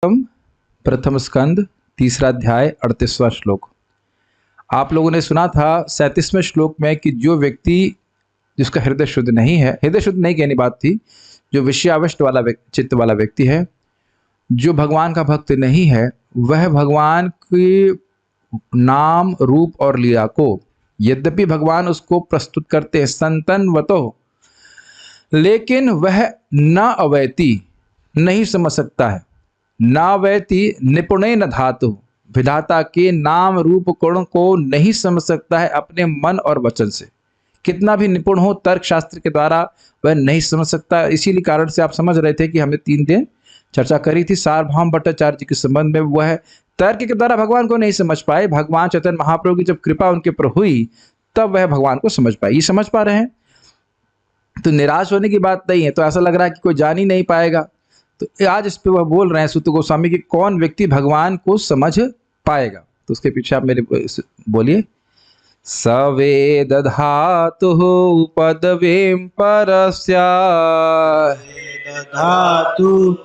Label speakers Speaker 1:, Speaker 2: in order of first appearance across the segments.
Speaker 1: प्रथम स्कंद तीसरा अध्याय 38वां श्लोक। आप लोगों ने सुना था 37वें श्लोक में कि जो व्यक्ति जिसका हृदय शुद्ध नहीं है, हृदय शुद्ध नहीं कहनी बात थी, जो विषयाविष्ट वाला चित्त वाला व्यक्ति है, जो भगवान का भक्त नहीं है, वह भगवान के नाम रूप और लीला को यद्यपि भगवान उसको प्रस्तुत करते हैं संतनवतो, लेकिन वह न अवैति नहीं समझ सकता है। नावैति निपुणे न धातु, विधाता के नाम रूप गुण को नहीं समझ सकता है अपने मन और वचन से। कितना भी निपुण हो तर्क शास्त्र के द्वारा वह नहीं समझ सकता। इसीलिए कारण से आप समझ रहे थे कि हमने 3 दिन चर्चा करी थी सार्वभौम भट्टाचार्य जी के संबंध में। वह तर्क के द्वारा भगवान को नहीं समझ पाए, भगवान चैतन्य महाप्रभु की जब कृपा उनके पर हुई तब वह भगवान को समझ पाए। ये समझ पा रहे हैं तो निराश होने की बात नहीं है। तो ऐसा लग रहा है कि कोई जान ही नहीं पाएगा, तो आज इस पे वह बोल रहे हैं सूत गोस्वामी कि कौन व्यक्ति भगवान को समझ पाएगा। तो उसके पीछे आप मेरे बोलिए। सवेद धातु पदवीं परस्या,
Speaker 2: धातु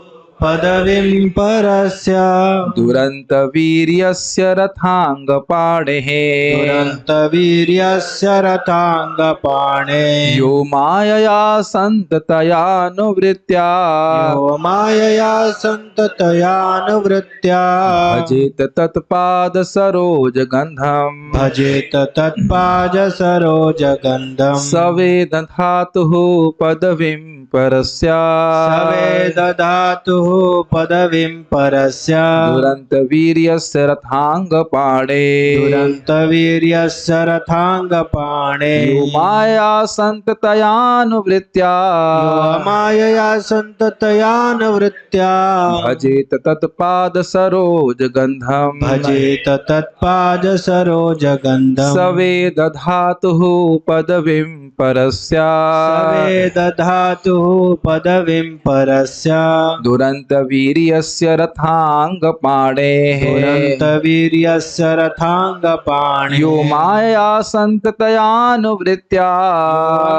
Speaker 2: पदवीं परस्य,
Speaker 1: दुरंत वीर्यस्य रथांगपाणेः,
Speaker 2: दुरंत वीर्यस्य रथांगपाणेः,
Speaker 1: यो मायया संततयानुवृत्त्या,
Speaker 2: यो मायया संततयानुवृत्त्या,
Speaker 1: भजेत तत्पाद सरोज गंधम,
Speaker 2: भजेत तत्पाद सरोज गंधम।
Speaker 1: सवेद धातुः पदवीं परस्या,
Speaker 2: सवेद धातुः पदवीं परस्य,
Speaker 1: दुरंत वीर्यस्य रथांगपाणेः,
Speaker 2: दुरंत वीर्यस्य रथांगपाणेः,
Speaker 1: यो माया संततयानुवृत्त्या,
Speaker 2: यो मायया संततयानुवृत्त्या,
Speaker 1: भजेत तत्पाद सरोज गंधम,
Speaker 2: भजेत तत्पाद सरोज गंधम।
Speaker 1: सवेद धातुः पदवीं परस्या,
Speaker 2: सवेद धातुः पदवीं परस्य,
Speaker 1: दुरंत वीर्यस्य रथांगपाणेः,
Speaker 2: दुरंत वीर्यस्य रथांगपाणेः,
Speaker 1: यो माया संततयानुवृत्त्या,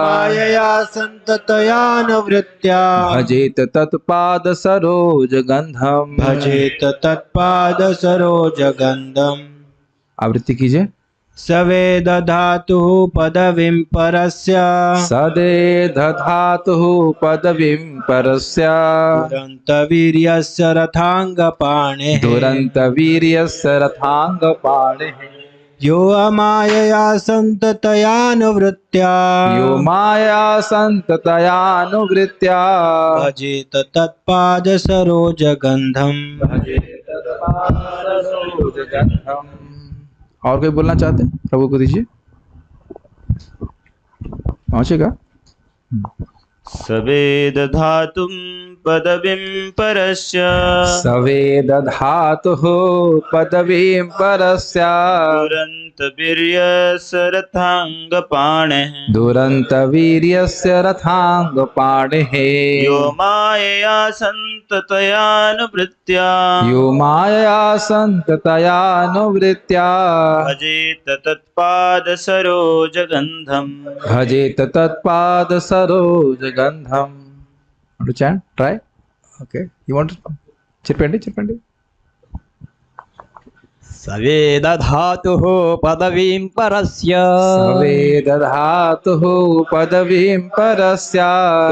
Speaker 2: मायया संततयानुवृत्त्या,
Speaker 1: भजेत तत्पाद सरोज गंधम,
Speaker 2: भजेत तत्पाद सरोज गंधम।
Speaker 1: आवृत्ति कीजिए।
Speaker 2: सवेद धातुः पदवीं परस्य,
Speaker 1: सदेध धातुः पदवीं परस्य,
Speaker 2: दुरंत वीर्यस्य रथांगपाणेः,
Speaker 1: दुरंत वीर्यस्य रथांगपाणेः,
Speaker 2: यो अमायया संततयानुवृत्त्या,
Speaker 1: यो माया संततयानुवृत्त्या,
Speaker 2: भजेत तत्पाद सरोज गंधम।
Speaker 1: और कोई बोलना चाहते हैं? प्रभु को दीजिए, पहुंचेगा।
Speaker 3: सवेद धातुं पदवीं परस्य,
Speaker 1: सवेद धातुः पदवीं परस्य,
Speaker 3: दुरंत वीर्यस्य रथांगपाणेः,
Speaker 1: दुरंत वीर्यस्य रथांगपाणेः,
Speaker 3: यो मायया संततयानुवृत्त्या,
Speaker 1: यो माया संततयानुवृत्त्या,
Speaker 3: भजेत तत्पाद Saroj गंधम।
Speaker 1: भजेत तत्पाद Saroj गंधम। Understand? Try. Okay. You want to? Chirpandi.
Speaker 4: सवेद धातुः पदवीं परस्य,
Speaker 1: सवेद धातुः पदवीं परस्य,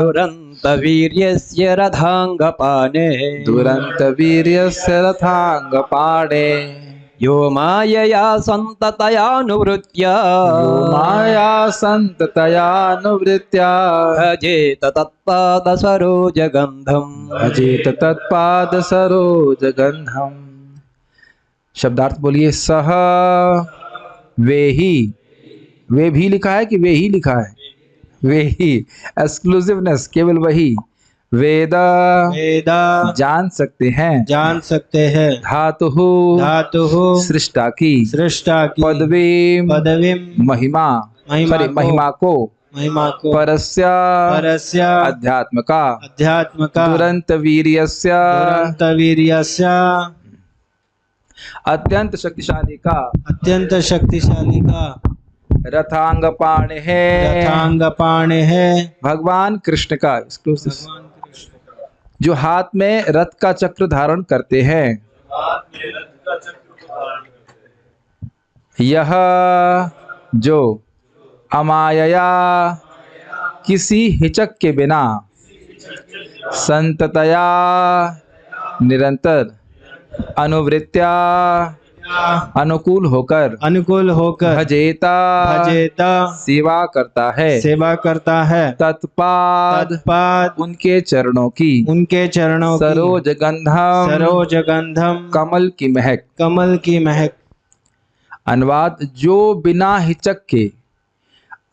Speaker 4: दुरंत वीर्यस्य रथांगपाणेः,
Speaker 1: दुरंत वीर्यस्य रथांगपाणेः,
Speaker 4: यो मायया संततयानुवृत्त्या,
Speaker 1: यो माया संततयानुवृत्त्या,
Speaker 4: भजेत तत्पाद सरोज गंधम।
Speaker 1: भजेत तत्पाद सरोज गंधम। शब्दार्थ बोलिए। सह वे ही, वे भी लिखा है कि वे ही लिखा है? वे ही, एक्सक्लूसिवनेस, केवल वही। वेदा,
Speaker 2: वेदा
Speaker 1: जान सकते हैं,
Speaker 2: जान सकते हैं,
Speaker 1: धातुः,
Speaker 2: धातुः
Speaker 1: सृष्टा की,
Speaker 2: सृष्टा की,
Speaker 1: पदवीं,
Speaker 2: पदवीं,
Speaker 1: महिमा, महिमा को,
Speaker 2: महिमा को,
Speaker 1: परस्य,
Speaker 2: परस्य,
Speaker 1: अध्यात्म का,
Speaker 2: अध्यात्म का,
Speaker 1: दुरंत वीर्यस्य,
Speaker 2: दुरंत वीर्यस्य,
Speaker 1: अत्यंत शक्तिशाली का,
Speaker 2: अत्यंत शक्तिशाली का,
Speaker 1: रथांगपाणेः,
Speaker 2: रथांगपाणेः,
Speaker 1: भगवान कृष्ण का, एक्सक्लूसिव। जो हाथ में रथ का चक्र धारण करते हैं। यह जो अमायया किसी हिचक के बिना, संततया निरंतर, अनुवृत्त्या अनुकूल होकर, भजेता सेवा करता है, तत्पाद उनके चरणों की, सरोज गंधम कमल की महक। अनुवाद, जो बिना हिचक के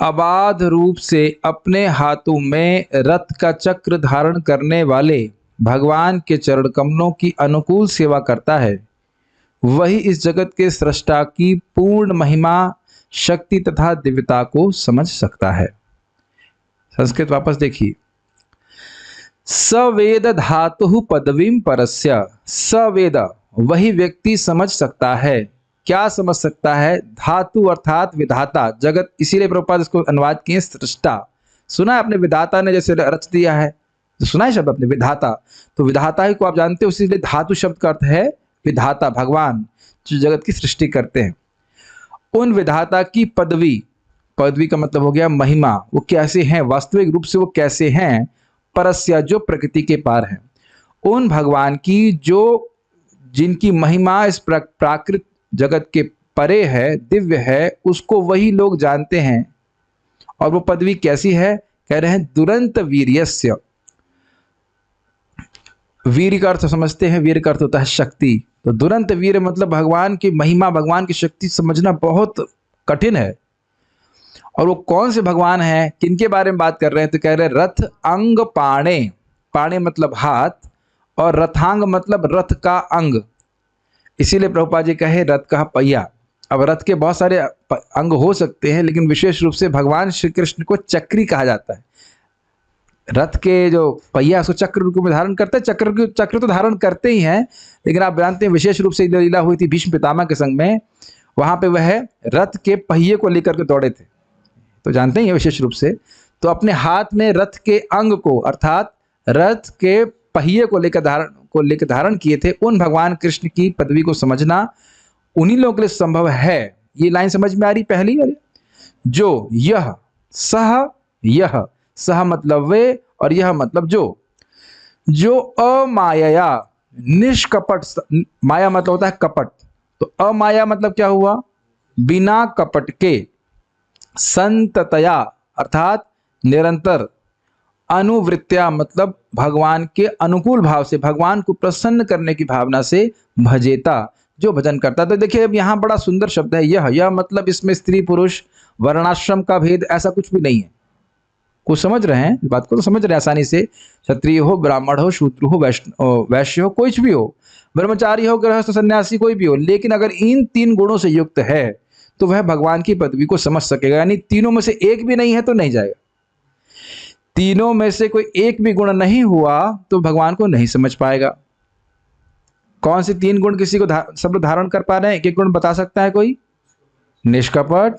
Speaker 1: अबाध रूप से अपने हाथों में रथ का चक्र धारण करने वाले भगवान के चरण कमलों की अनुकूल सेवा करता है, वही इस जगत के सृष्टा की पूर्ण महिमा, शक्ति तथा दिव्यता को समझ सकता है। संस्कृत वापस देखिए। सवेद धातु पदवीम परस्य, सवेद वही व्यक्ति समझ सकता है। क्या समझ सकता है? धातु अर्थात विधाता, जगत, इसीलिए प्रभुपाद इसको अनुवाद किए सृष्टा। सुना है आपने, विधाता ने जैसे रच दिया है, तो सुना है शब्द अपने विधाता, तो विधाता ही को आप जानते हो, इसीलिए धातु शब्द का अर्थ है विधाता, भगवान जो जगत की सृष्टि करते हैं। उन विधाता की पदवी, पदवी का मतलब हो गया महिमा, वो कैसे हैं, वास्तविक रूप से वो कैसे हैं, परस्य जो प्रकृति के पार हैं, उन भगवान की जो जिनकी महिमा इस प्राकृत जगत के परे है, दिव्य है, उसको वही लोग जानते हैं। और वो पदवी कैसी है? कह रहे हैं दुरंत वीर्यस्य। वीर का अर्थ समझते हैं, वीर का अर्थ होता है शक्ति। तो दुरंत वीर मतलब भगवान की महिमा, भगवान की शक्ति समझना बहुत कठिन है। और वो कौन से भगवान हैं, किनके बारे में बात कर रहे हैं? तो कह रहे हैं रथ अंग पाणे, पाणे मतलब हाथ, और रथांग मतलब रथ का अंग। इसीलिए प्रभुपाद जी कहे रथ का पहिया। अब रथ के बहुत सारे अंग हो सकते हैं, लेकिन विशेष रूप से भगवान श्री कृष्ण को चक्री कहा जाता है। रथ के जो पहिया उसको चक्र रूप में धारण करते हैं, चक्र तो धारण करते ही हैं, लेकिन आप जानते हैं विशेष रूप से लीला हुई थी भीष्म पितामह के संग में, वहां पे वह रथ के पहिए को लेकर के दौड़े थे, तो जानते हैं विशेष रूप से। तो अपने हाथ में रथ के अंग को अर्थात रथ के पहिए को लेकर धारण किए थे, उन भगवान कृष्ण की पदवी को समझना उन्हीं लोगों के लिए संभव है। ये लाइन समझ में आ रही पहली वाली? जो यह सह, यह सह मतलब वे, और यह मतलब जो अमाया निष्कपट, माया मतलब होता है कपट, तो अमाया मतलब क्या हुआ? बिना कपट के, संततया अर्थात निरंतर, अनुवृत्त्या मतलब भगवान के अनुकूल भाव से, भगवान को प्रसन्न करने की भावना से, भजेता जो भजन करता। तो देखिए अब यहाँ बड़ा सुंदर शब्द है यह मतलब इसमें स्त्री पुरुष वर्णाश्रम का भेद ऐसा कुछ भी नहीं है। कुछ समझ रहे हैं इस बात को? तो समझ रहे हैं आसानी से। क्षत्रिय हो, ब्राह्मण हो, शूद्र हो, वैश्य हो, कोई भी हो, ब्रह्मचारी हो, गृहस्थ, सन्यासी, कोई भी हो, लेकिन अगर इन तीन गुणों से युक्त है तो वह भगवान की पदवी को समझ सकेगा। यानी तीनों में से एक भी नहीं है तो नहीं जाएगा। तीनों में से कोई एक भी गुण नहीं हुआ तो भगवान को नहीं समझ पाएगा। कौन से तीन गुण किसी को सब लोग धारण कर पा रहे हैं? एक एक गुण बता सकता है कोई? निष्कपट,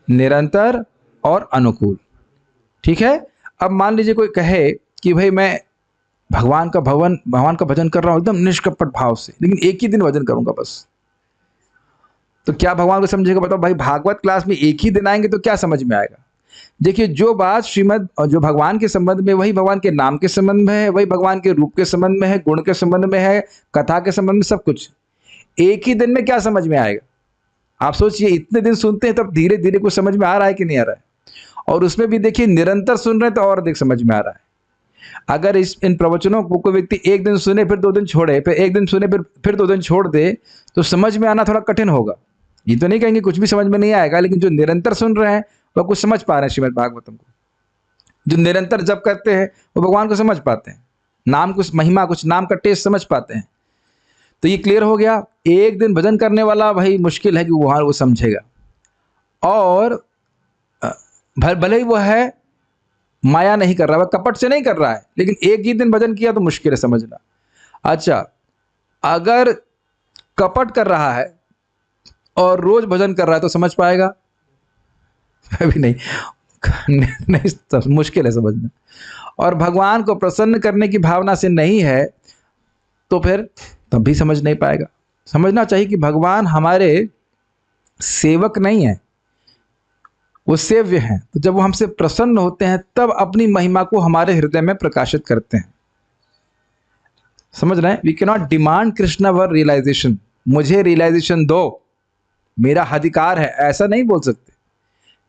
Speaker 1: निरंतर और अनुकूल। ठीक है। अब मान लीजिए कोई कहे कि भाई मैं भगवान का भजन कर रहा हूं एकदम निष्कपट भाव से, लेकिन एक ही दिन भजन करूंगा बस, तो क्या भगवान को समझेगा? बताओ भाई, भागवत क्लास में एक ही दिन आएंगे तो क्या समझ में आएगा? देखिए जो बात श्रीमद और जो भगवान के संबंध में, वही भगवान के नाम के संबंध में है, वही भगवान के रूप के संबंध में है, गुण के संबंध में है, कथा के संबंध में, सब कुछ एक ही दिन में क्या समझ में आएगा? आप सोचिए, इतने दिन सुनते हैं तब धीरे धीरे कुछ समझ में आ रहा है कि नहीं आ रहा है? और उसमें भी देखिए निरंतर सुन रहे हैं तो और अधिक समझ में आ रहा है। अगर इन प्रवचनों को कोई व्यक्ति एक दिन सुने फिर 2 दिन छोड़े, फिर एक दिन सुने फिर 2 दिन छोड़ दे, तो समझ में आना थोड़ा कठिन होगा। ये तो नहीं कहेंगे कुछ भी समझ में नहीं आएगा, लेकिन जो निरंतर सुन रहे हैं वह कुछ समझ पा रहे हैं श्रीमद् भागवतम को। जो निरंतर जप करते हैं वो भगवान को समझ पाते हैं, नाम कुछ महिमा, कुछ नाम का टेस्ट समझ पाते हैं। तो ये क्लियर हो गया। एक दिन भजन करने वाला भाई मुश्किल है कि वहां वो समझेगा, और भले ही वो है माया नहीं कर रहा, वह कपट से नहीं कर रहा है, लेकिन एक ही दिन भजन किया तो मुश्किल है समझना। अच्छा, अगर कपट कर रहा है और रोज भजन कर रहा है तो समझ पाएगा? अभी नहीं। नहीं, मुश्किल है समझना। और भगवान को प्रसन्न करने की भावना से नहीं है तो फिर तब भी समझ नहीं पाएगा। समझना चाहिए कि भगवान हमारे सेवक नहीं है, वो सेव्य हैं। तो जब वो हमसे प्रसन्न होते हैं तब अपनी महिमा को हमारे हृदय में प्रकाशित करते हैं। समझ रहे हैं? We can not demand Krishna for realization, मुझे रियलाइजेशन दो, मेरा अधिकार है, ऐसा नहीं बोल सकते।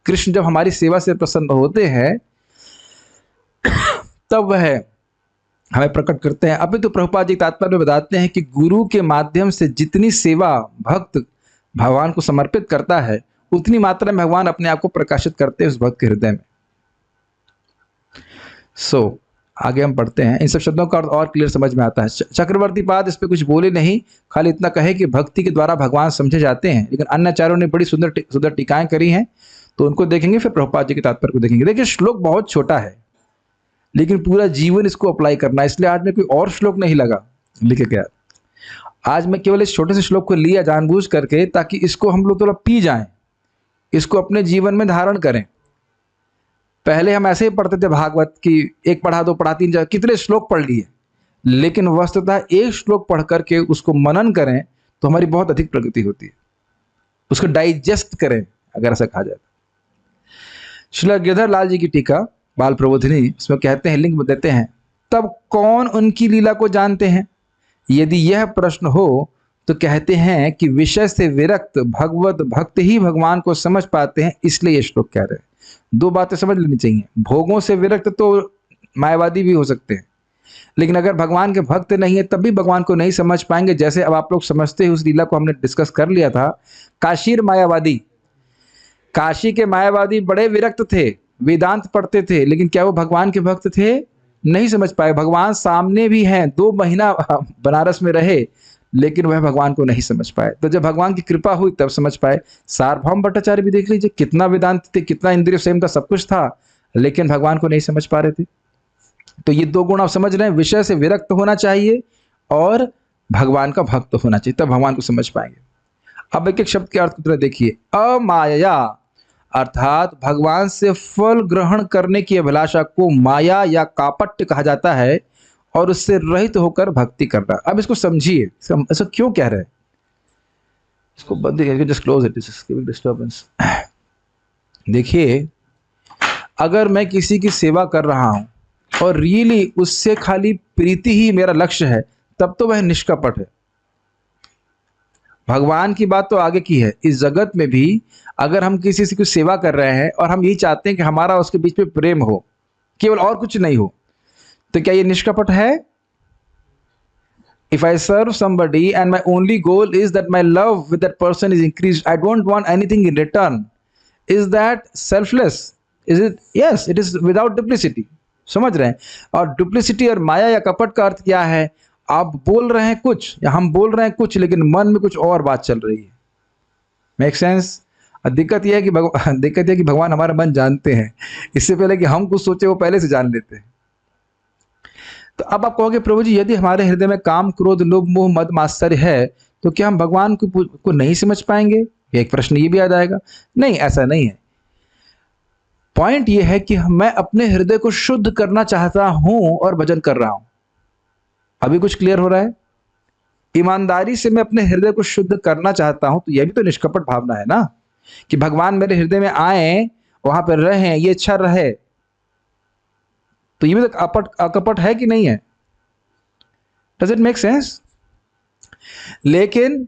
Speaker 1: कृष्ण जब हमारी सेवा से प्रसन्न होते हैं तब वह हमें प्रकट करते हैं। अभी तो प्रभुपाद जी तात्पर्य में बताते हैं कि गुरु के माध्यम से जितनी सेवा भक्त भगवान को समर्पित करता है उतनी मात्रा में भगवान अपने आप को प्रकाशित करते हैं उस भक्त के हृदय में। आगे हम पढ़ते हैं। इन सब शब्दों का अर्थ और क्लियर समझ में आता है। चक्रवर्ती पाद इस पे कुछ बोले नहीं, खाली इतना कहे कि भक्ति के द्वारा भगवान समझे जाते हैं। लेकिन अन्य आचार्यों ने बड़ी सुंदर टीकाएं करी हैं, तो उनको देखेंगे, फिर प्रभुपाद जी के तात्पर्य को देखेंगे। देखिए, श्लोक बहुत छोटा है लेकिन पूरा जीवन इसको अप्लाई करना है, इसलिए आज मैं कोई और श्लोक नहीं लगा लिखे गया। आज मैं केवल इस छोटे से श्लोक को लिया जानबूझ करके, ताकि इसको हम लोग थोड़ा पी जाएं, इसको अपने जीवन में धारण करें। पहले हम ऐसे ही पढ़ते थे भागवत की, एक पढ़ा दो पढ़ा तीन, कितने श्लोक पढ़ लिए, लेकिन वस्तुतः एक श्लोक पढ़ करके उसको मनन करें तो हमारी बहुत अधिक प्रगति होती है। उसको डाइजेस्ट करें अगर ऐसा कहा जाए। श्री गिरधर लाल जी की टीका बाल प्रबोधिनी, इसमें कहते हैं, लिंक देते हैं, तब कौन उनकी लीला को जानते हैं? यदि यह प्रश्न हो तो कहते हैं कि विषय से विरक्त भगवत भक्त ही भगवान को समझ पाते हैं, इसलिए ये श्लोक कह रहे हैं। दो बातें समझ लेनी चाहिए। भोगों से विरक्त तो मायावादी भी हो सकते हैं, लेकिन अगर भगवान के भक्त नहीं है तब भी भगवान को नहीं समझ पाएंगे। जैसे अब आप लोग समझते हैं, उस लीला को हमने डिस्कस कर लिया था। काशीर मायावादी, काशी के मायावादी बड़े विरक्त थे, वेदांत पढ़ते थे, लेकिन क्या वो भगवान के भक्त थे? नहीं समझ पाए। भगवान सामने भी हैं, 2 महीना बनारस में रहे, लेकिन वह भगवान को नहीं समझ पाए। तो जब भगवान की कृपा हुई तब समझ पाए। सार्वभौम भट्टाचार्य भी देख लीजिए, कितना वेदांत थे, कितना इंद्रिय संयम था, सब कुछ था, लेकिन भगवान को नहीं समझ पा रहे थे। तो ये 2 गुण आप समझ रहे हैं, विषय से विरक्त होना चाहिए और भगवान का भक्त होना चाहिए, तब भगवान को समझ पाएंगे। अब एक एक शब्द के अर्थ को देखिए। अमाया अर्थात भगवान से फल ग्रहण करने की अभिलाषा को माया या कापट्य कहा जाता है, और उससे रहित होकर भक्ति करना। अब इसको समझिए, ऐसा क्यों कह रहे हैं? इसको बंद करिए, just close it, this is giving disturbance. देखिए, अगर मैं किसी की सेवा कर रहा हूं और रियली उससे खाली प्रीति ही मेरा लक्ष्य है, तब तो वह निष्कपट है। भगवान की बात तो आगे की है। इस जगत में भी अगर हम किसी से कुछ सेवा कर रहे हैं और हम यही चाहते हैं कि हमारा उसके बीच में प्रेम हो, केवल और कुछ नहीं हो, तो क्या ये निष्कपट है? If I serve somebody and my only goal is that my love with that person is increased, I don't want anything in return, is that selfless? Is it? Yes, it is without duplicity. समझ रहे हैं? और duplicity और माया या कपट का अर्थ क्या है? आप बोल रहे हैं कुछ या हम बोल रहे हैं कुछ, लेकिन मन में कुछ और बात चल रही है। Make sense? दिक्कत यह है कि भगवान हमारा मन जानते हैं, इससे पहले कि हम कुछ सोचे वो पहले से जान लेते हैं। तो अब आप कहोगे, प्रभु जी, यदि हमारे हृदय में काम, क्रोध, लोभ, मोह, मद, मात्सर्य है, तो क्या हम भगवान को नहीं समझ पाएंगे? एक प्रश्न ये भी याद आएगा। नहीं, ऐसा नहीं है। पॉइंट ये है कि मैं अपने हृदय को शुद्ध करना चाहता हूं और भजन कर रहा हूं। अभी कुछ क्लियर हो रहा है? ईमानदारी से मैं अपने हृदय को शुद्ध करना चाहता हूं, तो यह भी तो निष्कपट भावना है ना, कि भगवान मेरे हृदय में आए, वहां पर रहें, ये इच्छा रहे। तो ये भी तो अकपट है कि नहीं है? Does it make sense? लेकिन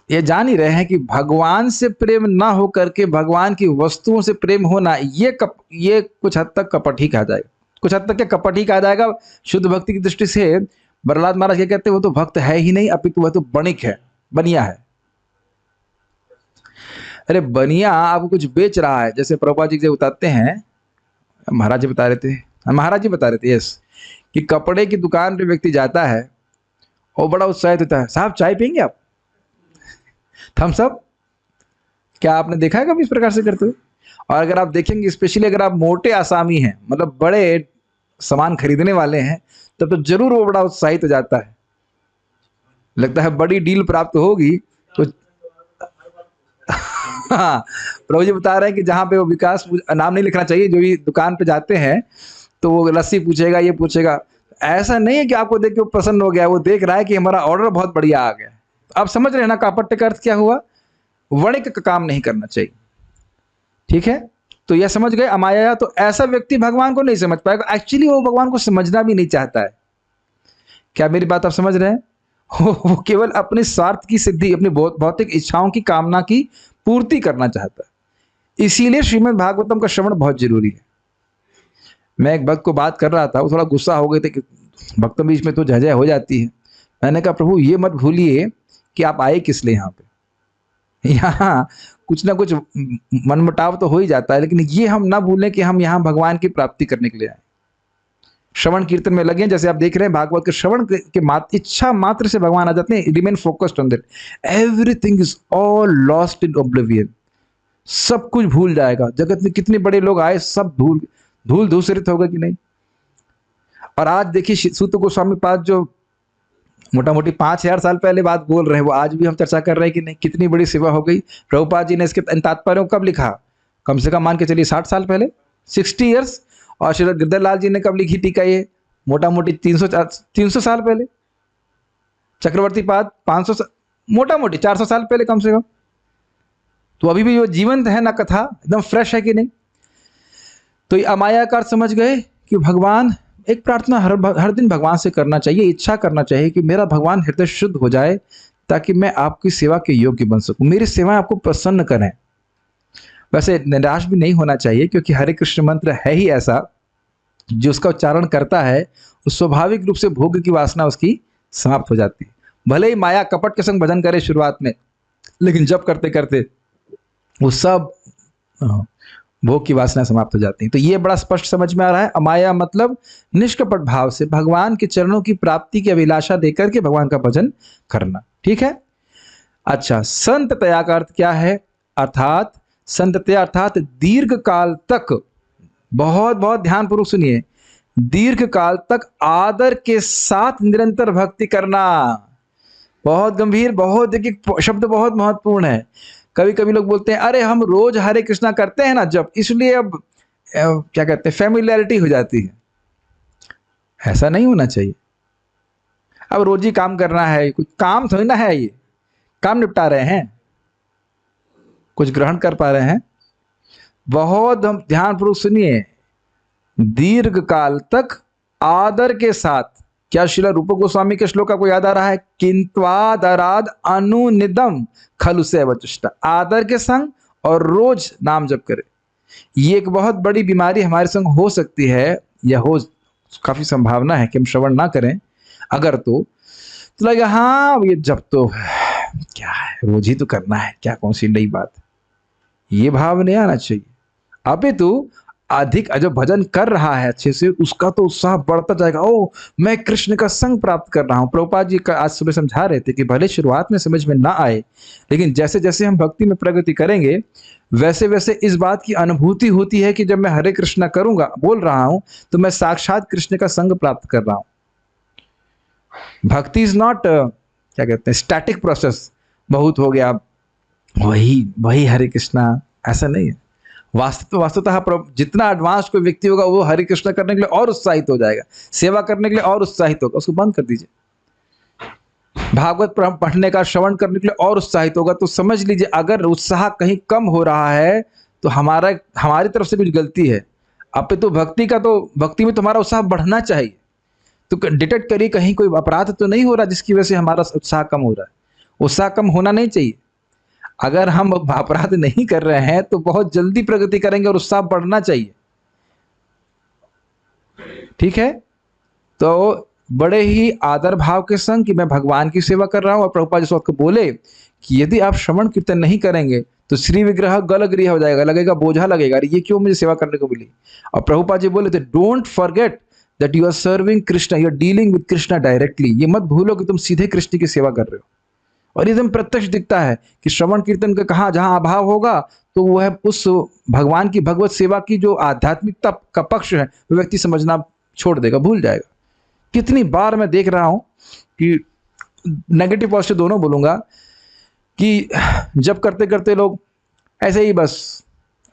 Speaker 1: ये जान ही रहे हैं कि भगवान से प्रेम ना हो करके भगवान की वस्तुओं से प्रेम होना, ये कुछ हद तक कपट ही कहा जाएगा। कुछ हद तक क्या कपट ही कहा जाएगा? शुद्ध भक्ति की दृष्टि से प्रहलाद महाराज क्या कहते हैं? वो तो भक्त है ही नहीं, अपितु वह तो बणिक है, बनिया है। अरे बनिया आपको कुछ बेच रहा है, जैसे प्रभुपाद जी बताते हैं, महाराज जी बता रहे थे, यस, कि कपड़े की दुकान पे व्यक्ति जाता है और बड़ा उत्साहित होता है, साहब चाय पियेंगे आप? Thums up? क्या आपने देखा है कभी इस प्रकार से करते हुए? और अगर आप देखेंगे, स्पेशली अगर आप मोटे आसामी हैं, मतलब बड़े सामान खरीदने वाले हैं, तब तो जरूर वो बड़ा उत्साहित हो जाता है, लगता है बड़ी डील प्राप्त होगी। तो हाँ, प्रभु जी बता रहे हैं कि जहाँ पे वो विकास नाम नहीं लिखना चाहिए, जो भी दुकान पे जाते हैं तो वो लस्सी पूछेगा, ये पूछेगा। ऐसा नहीं है कि आपको देख के वो प्रसन्न हो गया, वो देख रहा है कि हमारा ऑर्डर बहुत बढ़िया आ गया। अब समझ रहे हैं ना कापट्य का अर्थ क्या हुआ? वणिक का काम नहीं करना चाहिए। ठीक है, तो यह समझ गए अमाया। तो ऐसा व्यक्ति भगवान को नहीं समझ पाएगा, एक्चुअली वो भगवान को समझना भी नहीं चाहता है। क्या मेरी बात आप समझ रहे हैं? वो केवल अपने स्वार्थ की सिद्धि, अपनी भौतिक इच्छाओं की कामना की पूर्ति करना चाहता है। इसीलिए श्रीमद् भागवतम का श्रवण बहुत जरूरी है। मैं एक भक्त को बात कर रहा था, वो थोड़ा गुस्सा हो गए थे कि भक्तों बीच में तो जय हो जाती है। मैंने कहा प्रभु ये मत भूलिए कि आप आए किस लिए यहाँ पे। यहाँ कुछ ना कुछ मनमुटाव तो हो ही जाता है, लेकिन ये हम ना भूलें कि हम यहाँ भगवान की प्राप्ति करने के लिए आए। श्रवण कीर्तन में लगे, जैसे आप देख रहे हैं भागवत के श्रवण के इच्छा मात्र से भगवान आ जाते हैं। Remain focused on that, everything is all lost in oblivion. सब कुछ भूल जाएगा। जगत में कितने बड़े लोग आए, सब धूल धूसरित होगा कि नहीं। और आज देखिए सूत गोस्वामी पाद जो मोटा मोटी 5000 साल पहले बात बोल रहे हैं, वो आज भी हम चर्चा कर रहे हैं कि नहीं। कितनी बड़ी सेवा हो गई। प्रभुपाद जी ने इसके तात्पर्य कब लिखा? कम से कम मान के चलिए 60 साल पहले, 60 ईयर्स। और श्री गिरधर लाल जी ने कब लिखी टीका? ये मोटा मोटी 300 साल पहले। चक्रवर्ती पाद 500 मोटा मोटी 400 साल पहले कम से कम। तो अभी भी वो जीवंत है ना, कथा एकदम फ्रेश है कि नहीं। तो ये अमाया का अर्थ समझ गए कि भगवान, एक प्रार्थना हर दिन भगवान से करना चाहिए, इच्छा करना चाहिए कि मेरा भगवान हृदय शुद्ध हो जाए ताकि मैं आपकी सेवा के योग्य बन सकूं, मेरी सेवाएं आपको प्रसन्न करें। वैसे निराश भी नहीं होना चाहिए, क्योंकि हरे कृष्ण मंत्र है ही ऐसा, जो उसका उच्चारण करता है उस स्वाभाविक रूप से भोग की वासना उसकी समाप्त हो जाती है। भले ही माया कपट के संग भजन करे शुरुआत में, लेकिन जब करते करते वो सब भोग की वासना समाप्त हो जाती है। तो ये बड़ा स्पष्ट समझ में आ रहा है। अमाया मतलब निष्कपट भाव से भगवान के चरणों की प्राप्ति की अभिलाषा देकर के भगवान का भजन करना। ठीक है। अच्छा, संततया का अर्थ क्या है? अर्थात संततया अर्थात दीर्घ काल तक, बहुत बहुत ध्यानपूर्वक सुनिए, दीर्घ काल तक आदर के साथ निरंतर भक्ति करना। बहुत गंभीर, बहुत देखिए शब्द बहुत महत्वपूर्ण है। कभी कभी लोग बोलते हैं अरे हम रोज हरे कृष्णा करते हैं ना जब, इसलिए अब क्या कहते हैं फैमिलियरिटी हो जाती है। ऐसा नहीं होना चाहिए। अब रोज ही काम करना है, कुछ काम थोड़ी ना है, ये काम निपटा रहे हैं, कुछ ग्रहण कर पा रहे हैं। बहुत हम ध्यानपूर्वक सुनिए, दीर्घ काल तक आदर के साथ। क्या श्रील रूप गोस्वामी के श्लोक आपको याद आ रहा है? किंत्वादराद अनुनिदम खलु सेवचुष्टा, आदर के संग और रोज नाम जप करे। ये एक बहुत बड़ी बीमारी हमारे संग हो सकती है, या हो काफी संभावना है कि हम श्रवण ना करें। अगर तो लगे हाँ ये जब तो क्या है, रोज ही तो करना है, क्या कौन सी नई बात। ये भाव नहीं आना चाहिए। अपितु अधिक जो भजन कर रहा है अच्छे से, उसका तो उत्साह बढ़ता जाएगा। ओ मैं कृष्ण का संग प्राप्त कर रहा हूँ। प्रभुपाद जी का आज सुबह समझा रहे थे कि भले शुरुआत में समझ में ना आए, लेकिन जैसे जैसे हम भक्ति में प्रगति करेंगे वैसे वैसे इस बात की अनुभूति होती है कि जब मैं हरे कृष्णा करूंगा, बोल रहा हूं, तो मैं साक्षात कृष्ण का संग प्राप्त कर रहा हूं। भक्ति इज नॉट क्या कहते हैं स्टैटिक प्रोसेस, बहुत हो गया वही हरे कृष्णा, ऐसा नहीं है। वास्तवतः जितना एडवांस कोई व्यक्ति होगा वो हरे कृष्ण करने के लिए और उत्साहित हो जाएगा, सेवा करने के लिए और उत्साहित होगा। उसको बंद कर दीजिए। भागवत पढ़ने का, श्रवण करने के लिए और उत्साहित होगा। तो समझ लीजिए अगर उत्साह कहीं कम हो रहा है तो हमारी तरफ से कुछ गलती है। अब तो भक्ति में तुम्हारा उत्साह बढ़ना चाहिए। तो डिटेक्ट करिए कहीं कोई अपराध तो नहीं हो रहा जिसकी वजह से हमारा उत्साह कम हो रहा है। उत्साह कम होना नहीं चाहिए। अगर हम अपराध नहीं कर रहे हैं तो बहुत जल्दी प्रगति करेंगे और उत्साह बढ़ना चाहिए। ठीक है। तो बड़े ही आदर भाव के संग कि मैं भगवान की सेवा कर रहा हूं। और प्रभुपाद जी को बोले कि यदि आप श्रवण कीर्तन नहीं करेंगे तो श्री विग्रह गलगृह हो जाएगा, लगेगा बोझा लगेगा, अरे ये क्यों मुझे सेवा करने को मिली। और प्रभुपाद जी बोले थे don't forget that you are serving Krishna, you are dealing with Krishna directly. ये मत भूलो कि तुम सीधे कृष्ण की सेवा कर रहे हो। और एकदम प्रत्यक्ष दिखता है कि श्रवण कीर्तन का कहाँ जहां अभाव होगा तो वो है उस भगवान की भगवत सेवा की जो आध्यात्मिकता का पक्ष है वो व्यक्ति समझना छोड़ देगा, भूल जाएगा। कितनी बार मैं देख रहा हूं कि नेगेटिव पॉजिटिव दोनों बोलूंगा कि जब करते करते लोग ऐसे ही बस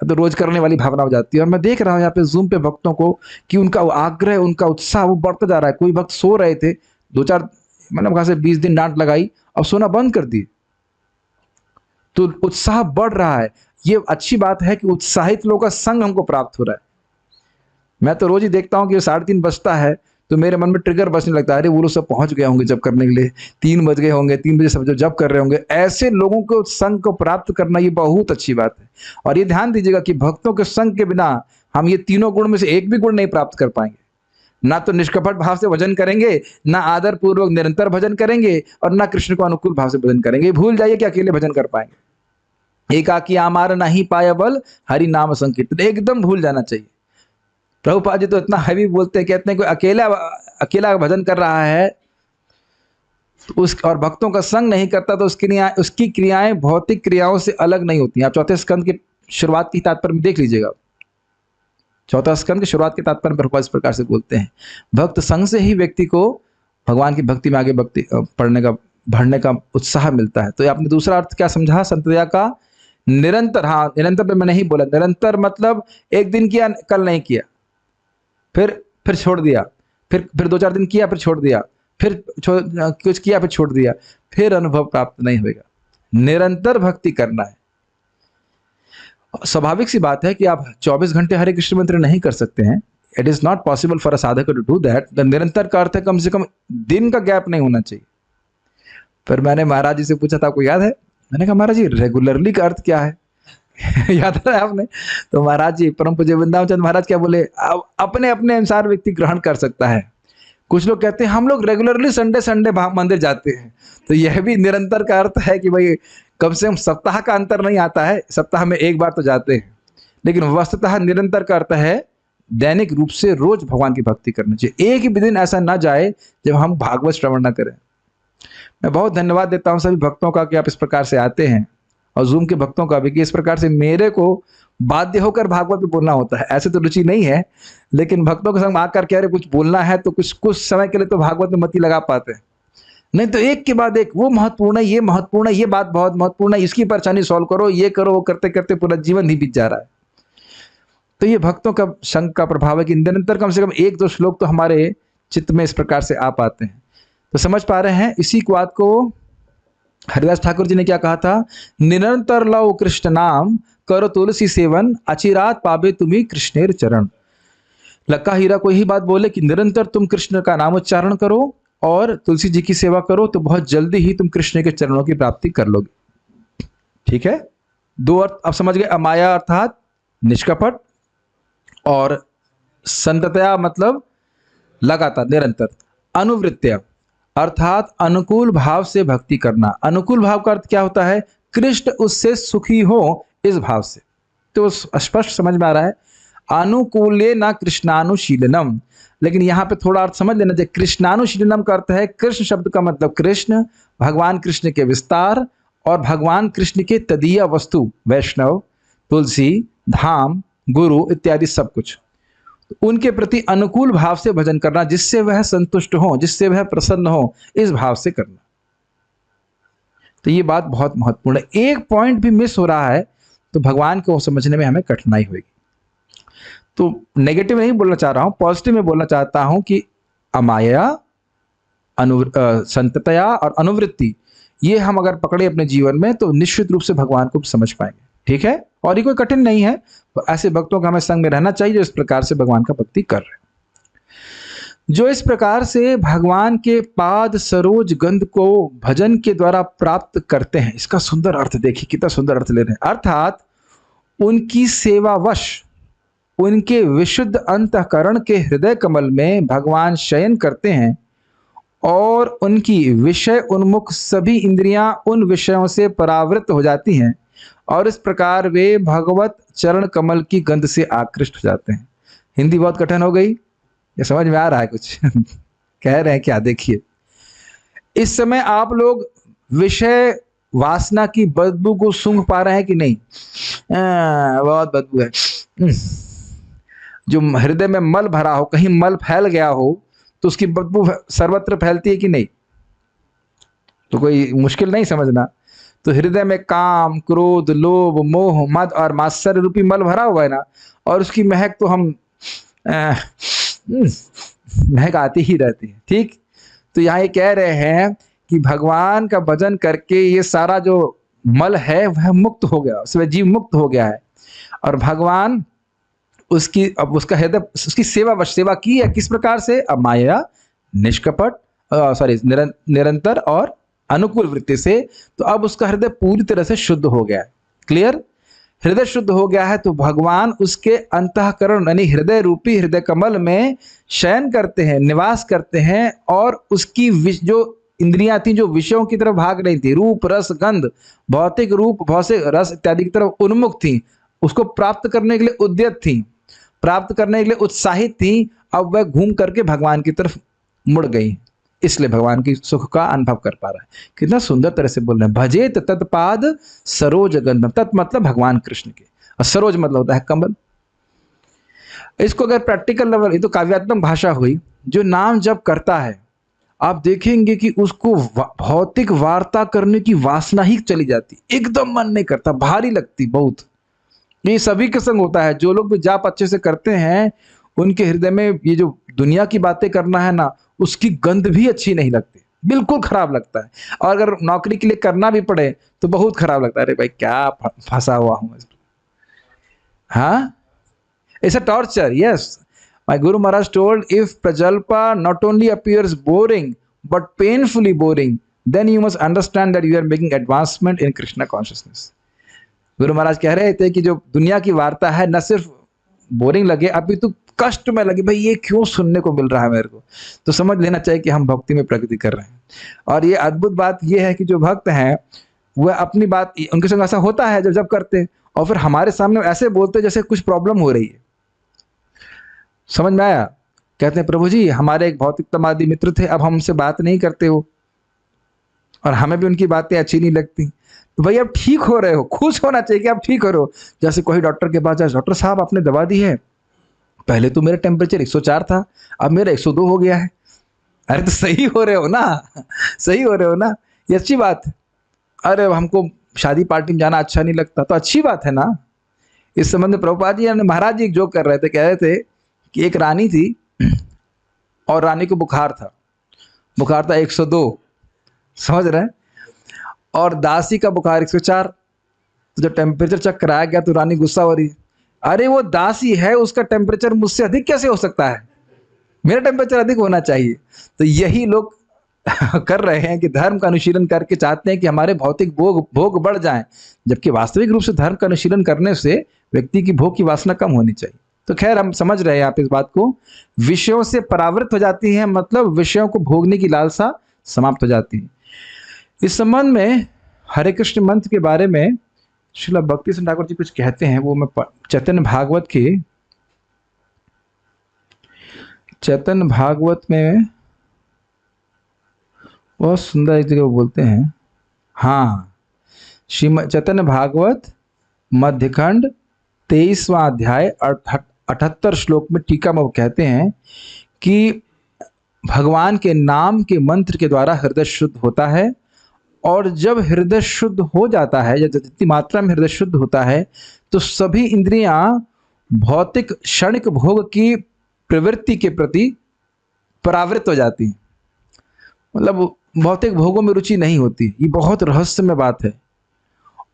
Speaker 1: तो रोज करने वाली भावना हो जाती है। और मैं देख रहा हूँ यहाँ पे जूम पे भक्तों को कि उनका वो आग्रह, उनका उत्साह वो बढ़ता जा रहा है। कोई भक्त सो रहे थे, 2-4 मतलब कहा से 20 दिन डांट लगाई, अब सोना बंद कर दिए, तो उत्साह बढ़ रहा है। ये अच्छी बात है कि उत्साहित लोगों का संग हमको प्राप्त हो रहा है। मैं तो रोज ही देखता हूँ कि 3:30 बजता है तो मेरे मन में ट्रिगर बजने लगता है, अरे वो लोग सब पहुंच गए होंगे जब करने के लिए, 3 बज गए होंगे, 3 बजे सब जो जब कर रहे होंगे। ऐसे लोगों को संग को प्राप्त करना ये बहुत अच्छी बात है। और ये ध्यान दीजिएगा कि भक्तों के संग के बिना हम ये तीनों गुण में से एक भी गुण नहीं प्राप्त कर पाएंगे। ना तो निष्कपट भाव से भजन करेंगे, ना आदर पूर्वक निरंतर भजन करेंगे, और ना कृष्ण को अनुकूल भाव से भजन करेंगे। भूल जाइए कि अकेले भजन कर पाएंगे। एकाकी आमार नहीं पाया बल, हरि नाम संकीर्तन, एकदम भूल जाना चाहिए। प्रभुपाद जी तो इतना हैवी बोलते हैं, कहते हैं कोई अकेला भजन कर रहा है तो उस और भक्तों का संग नहीं करता तो उसकी क्रियाएं भौतिक क्रियाओं से अलग नहीं होती हैं। आप 4 स्कंद की शुरुआत की तात्पर्य में देख लीजिएगा। 4 स्कंद की शुरुआत के तात्पर्य में प्रभुपाद इस प्रकार से बोलते हैं, भक्त संग से ही व्यक्ति को भगवान की भक्ति में आगे भक्ति बढ़ने का उत्साह मिलता है। तो आपने दूसरा अर्थ क्या समझा संतदया का? निरंतर। हाँ, निरंतर पे मैं नहीं बोला। निरंतर मतलब एक दिन किया, कल नहीं किया, फिर छोड़ दिया, फिर 2-4 दिन किया, फिर छोड़ दिया, फिर कुछ किया, फिर छोड़ दिया, फिर अनुभव प्राप्त नहीं होगा। निरंतर भक्ति करना है। स्वाभाविक सी बात है कि आप 24 घंटे हरे कृष्ण मंत्र नहीं कर सकते हैं। It is not possible for a साधक टू डू दैट। निरंतर का अर्थ है कम से कम दिन का गैप नहीं होना चाहिए। फिर मैंने महाराज जी से पूछा था, आपको याद है? मैंने कहा महाराज जी रेगुलरली का अर्थ क्या है? याद है आपने? तो महाराज जी परम पूज्य वृंदावन चंद्र महाराज क्या बोले, अपने अपने अनुसार व्यक्ति ग्रहण कर सकता है। कुछ लोग कहते हैं हम लोग रेगुलरली संडे मंदिर जाते हैं, तो यह भी निरंतर का अर्थ है कि भाई कम से कम सप्ताह का अंतर नहीं आता है, सप्ताह में एक बार तो जाते हैं। लेकिन वस्तुतः निरंतर का अर्थ है दैनिक रूप से रोज भगवान की भक्ति करनी चाहिए। एक भी दिन ऐसा ना जाए जब हम भागवत श्रवण न करें। मैं बहुत धन्यवाद देता हूं सभी भक्तों का कि आप इस प्रकार से आते हैं, और जूम के भक्तों का भी कि इस प्रकार से मेरे को बाध्य होकर भागवत में बोलना होता है। ऐसे तो रुचि नहीं है, लेकिन भक्तों के संग आकर के अरे कुछ बोलना है तो कुछ समय के लिए तो भागवत में मति लगा पाते हैं। नहीं तो एक के बाद एक वो महत्वपूर्ण है, ये महत्वपूर्ण है, ये बात बहुत महत्वपूर्ण है, इसकी परेशानी सॉल्व करो, ये करो, वो करते करते पूरा जीवन ही बीत जा रहा है। तो ये भक्तों का संग का प्रभाव है कि निरंतर कम से कम 1-2 श्लोक तो हमारे चित्त में इस प्रकार से आ पाते हैं। तो समझ पा रहे हैं इसी बात को? हरिदास ठाकुर जी ने क्या कहा था? निरंतर लव कृष्ण नाम, करो तुलसी सेवन, अचिरात पावे तुम्ही कृष्णेर चरण। लक्का हीरा को यही बात बोले कि निरंतर तुम कृष्ण का नाम उच्चारण करो और तुलसी जी की सेवा करो, तो बहुत जल्दी ही तुम कृष्ण के चरणों की प्राप्ति कर लोगे। ठीक है? 2 अर्थ अब समझ गए। अमाया अर्थात निष्कपट, और संततया मतलब लगातार निरंतर। अनुवृत्त्या अर्थात अनुकूल भाव से भक्ति करना। अनुकूल भाव का अर्थ क्या होता है? कृष्ण उससे सुखी हो इस भाव से। तो स्पष्ट समझ में आ रहा है, अनुकूले न कृष्णानुशीलनम। लेकिन यहाँ पे थोड़ा अर्थ समझ लेना चाहिए। कृष्णानुशीलनम का अर्थ है, कृष्ण शब्द का मतलब कृष्ण, भगवान कृष्ण के विस्तार और भगवान कृष्ण के तदीय वस्तु वैष्णव, तुलसी, धाम, गुरु इत्यादि सब कुछ, उनके प्रति अनुकूल भाव से भजन करना, जिससे वह संतुष्ट हो, जिससे वह प्रसन्न हो, इस भाव से करना। तो ये बात बहुत महत्वपूर्ण है। एक पॉइंट भी मिस हो रहा है तो भगवान को समझने में हमें कठिनाई होगी। तो नेगेटिव नहीं बोलना चाह रहा हूं, पॉजिटिव में बोलना चाहता हूं कि अमाया, संततया और अनुवृत्ति, ये हम अगर पकड़े अपने जीवन में तो निश्चित रूप से भगवान को समझ पाएंगे। ठीक है? और ये कोई कठिन नहीं है। तो ऐसे भक्तों का हमें संग में रहना चाहिए जो इस प्रकार से भगवान का भक्ति कर रहे हैं, जो इस प्रकार से भगवान के पाद सरोज गंध को भजन के द्वारा प्राप्त करते हैं। इसका सुंदर अर्थ देखिए, कितना सुंदर अर्थ ले रहे हैं। अर्थात उनकी सेवावश उनके विशुद्ध अंतःकरण के हृदय कमल में भगवान शयन करते हैं और उनकी विषय उन्मुख सभी इंद्रियां उन विषयों से परावृत हो जाती हैं और इस प्रकार वे भगवत चरण कमल की गंध से आकृष्ट हो जाते हैं। हिंदी बहुत कठिन हो गई, ये समझ में आ रहा है कुछ? कह रहे हैं क्या? देखिए, इस समय आप लोग विषय वासना की बदबू को सूंघ पा रहे हैं कि नहीं? बहुत बदबू है। जो हृदय में मल भरा हो, कहीं मल फैल गया हो तो उसकी बदबू सर्वत्र फैलती है कि नहीं? तो कोई मुश्किल नहीं समझना। तो हृदय में काम, क्रोध, लोभ, मोह, मद और मात्सर्य रूपी मल भरा हुआ है ना, और उसकी महक तो हम महक आती ही रहती है। ठीक, तो यहाँ ये कह रहे हैं कि भगवान का भजन करके ये सारा जो मल है वह मुक्त हो गया, उसमें जीव मुक्त हो गया है, और भगवान उसकी अब उसका हृदय उसकी सेवा की है। किस प्रकार से? अब माया निष्कपट निरंतर और अनुकूल वृत्ति से, तो अब उसका हृदय पूरी तरह से शुद्ध हो गया है। क्लियर? हृदय शुद्ध हो गया है तो भगवान उसके अंतःकरण यानी हृदय रूपी हृदय कमल में शयन करते हैं, निवास करते हैं, और उसकी जो इंद्रियां थी जो विषयों की तरफ भाग रही थी, रूप रस गंध, भौतिक रूप भौतिक रस इत्यादि की तरफ उन्मुख थी, उसको प्राप्त करने के लिए उद्यत थी, प्राप्त करने के लिए उत्साहित थी, अब वह घूम करके भगवान की तरफ मुड़ गई, इसलिए भगवान की सुख का अनुभव कर पा रहा है। कितना सुंदर तरह से बोल रहे हैं, भजेत तत्पाद सरोज गंधम। तत् मतलब भगवान कृष्ण के, और सरोज मतलब होता है कमल। इसको अगर प्रैक्टिकल लेवल, ये तो काव्यात्मक भाषा हुई, जो नाम जब करता है आप देखेंगे कि उसको भौतिक वार्ता करने की वासना ही चली जाती, एकदम मन नहीं करता, भारी लगती बहुत। ये सभी के संग होता है, जो लोग भी जाप अच्छे से करते हैं उनके हृदय में ये जो दुनिया की बातें करना है ना, उसकी गंध भी अच्छी नहीं लगती, बिल्कुल खराब लगता है। और अगर नौकरी के लिए करना भी पड़े तो बहुत खराब लगता है, अरे भाई क्या फंसा हुआ हूं। हाँ, it's a torture. Yes, my Guru Maharaj told, if prajalpa not only appears boring but painfully boring, then you must understand that you are making advancement in Krishna consciousness. Guru Maharaj कह रहे थे कि जो दुनिया की वार्ता है न सिर्फ बोरिंग लगे, अभी तो कष्ट में लगे, भाई ये क्यों सुनने को मिल रहा है मेरे को, तो समझ लेना चाहिए कि हम भक्ति में प्रगति कर रहे हैं। और ये अद्भुत बात ये है कि जो भक्त हैं वह अपनी बात, उनके संग ऐसा होता है जब करते हैं और फिर हमारे सामने ऐसे बोलते जैसे कुछ प्रॉब्लम हो रही है। समझ में आया? कहते हैं प्रभु जी हमारे एक भौतिकतावादी मित्र थे, अब हम उनसे बात नहीं करते हो और हमें भी उनकी बातें अच्छी नहीं लगती। तो भाई अब ठीक हो रहे हो, खुश होना चाहिए कि आप ठीक हो रहे हो। जैसे कोई डॉक्टर के पास जाए, डॉक्टर साहब आपने दवा दी है, पहले तो मेरा टेम्परेचर 104 था, अब मेरा 102 हो गया है। अरे तो सही हो रहे हो ना, सही हो रहे हो ना, ये अच्छी बात है। अरे हमको शादी पार्टी में जाना अच्छा नहीं लगता, तो अच्छी बात है ना। इस संबंध में प्रभुपाद जी ने महाराज जी जो कर रहे थे, कह रहे थे कि एक रानी थी और रानी को बुखार था 102, समझ रहे हैं, और दासी का बुखार 104। तो जब टेम्परेचर चेक कराया गया तो रानी गुस्सा हो रही है, अरे वो दासी है, उसका टेम्परेचर मुझसे अधिक कैसे हो सकता है, मेरा टेम्परेचर अधिक होना चाहिए। तो यही लोग कर रहे हैं कि धर्म का अनुशीलन करके चाहते हैं कि हमारे भौतिक भोग बढ़ जाएं, जबकि वास्तविक रूप से धर्म का अनुशीलन करने से व्यक्ति की भोग की वासना कम होनी चाहिए। तो खैर हम समझ रहे हैं आप इस बात को, विषयों से परावृत हो जाती है, मतलब विषयों को भोगने की लालसा समाप्त हो जाती है। इस संबंध में हरे कृष्ण मंत्र के बारे में श्रील भक्ति सिंह ठाकुर जी कुछ कहते हैं, वो मैं चैतन्य भागवत में बहुत सुंदर एक जगह बोलते हैं। हाँ, श्रीमद् चैतन्य भागवत मध्यखंड 23वां अध्याय 78 श्लोक में टीका में वो कहते हैं कि भगवान के नाम के मंत्र के द्वारा हृदय शुद्ध होता है, और जब हृदय शुद्ध हो जाता है, या जितनी मात्रा में हृदय शुद्ध होता है, तो सभी इंद्रियां भौतिक क्षणिक भोग की प्रवृत्ति के प्रति परावृत हो जाती हैं, मतलब भौतिक भोगों में रुचि नहीं होती। ये बहुत रहस्यमय बात है,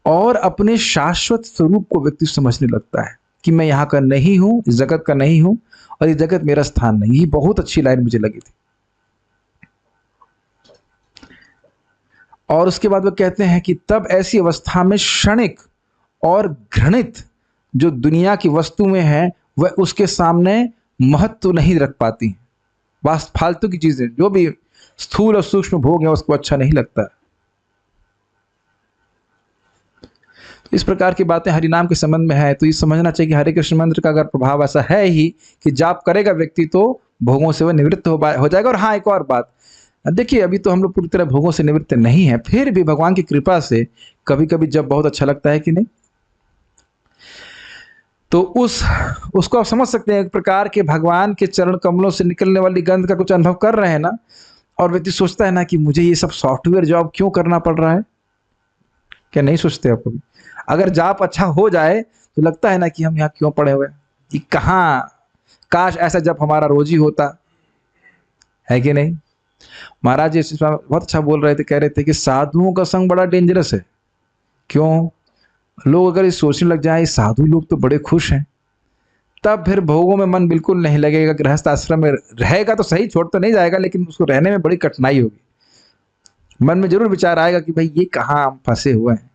Speaker 1: और अपने शाश्वत स्वरूप को व्यक्ति समझने लगता है कि मैं यहाँ का नहीं हूँ, इस जगत का नहीं हूँ, और ये जगत मेरा स्थान नहीं। ये बहुत अच्छी लाइन मुझे लगी थी। और उसके बाद वो कहते हैं कि तब ऐसी अवस्था में क्षणिक और घृणित जो दुनिया की वस्तुएं हैं वह उसके सामने महत्व नहीं रख पाती। फालतू की चीजें, जो भी स्थूल और सूक्ष्म भोग है, उसको अच्छा नहीं लगता। इस प्रकार की बातें हरिनाम के संबंध में है। तो ये समझना चाहिए कि हरे कृष्ण मंत्र का अगर प्रभाव ऐसा है ही कि जाप करेगा व्यक्ति तो भोगों से वह निवृत्त हो जाएगा। और हाँ, एक और बात देखिए, अभी तो हम लोग पूरी तरह भोगों से निवृत्त नहीं है, फिर भी भगवान की कृपा से कभी कभी जब बहुत अच्छा लगता है कि नहीं, तो उसको आप समझ सकते हैं। एक प्रकार के भगवान के चरण कमलों से निकलने वाली गंध का कुछ अनुभव कर रहे हैं ना, और व्यक्ति सोचता है ना कि मुझे ये सब सॉफ्टवेयर जॉब क्यों करना पड़ रहा है, क्या नहीं सोचते आप कभी? अगर जाप अच्छा हो जाए तो लगता है ना कि हम यहाँ क्यों पड़े हुए हैं, कि कहाँ, काश ऐसा जप हमारा रोज ही होता, है कि नहीं? महाराज जी इस बार बहुत अच्छा बोल रहे थे, कह रहे थे कि साधुओं का संग बड़ा डेंजरस है। क्यों? लोग अगर इस सोचने लग जाए साधु लोग तो बड़े खुश हैं, तब फिर भोगों में मन बिल्कुल नहीं लगेगा। गृहस्थ आश्रम में रहेगा तो सही, छोड़ तो नहीं जाएगा, लेकिन उसको रहने में बड़ी कठिनाई होगी। मन में जरूर विचार आएगा कि भाई ये कहाँ हम फंसे हुए हैं।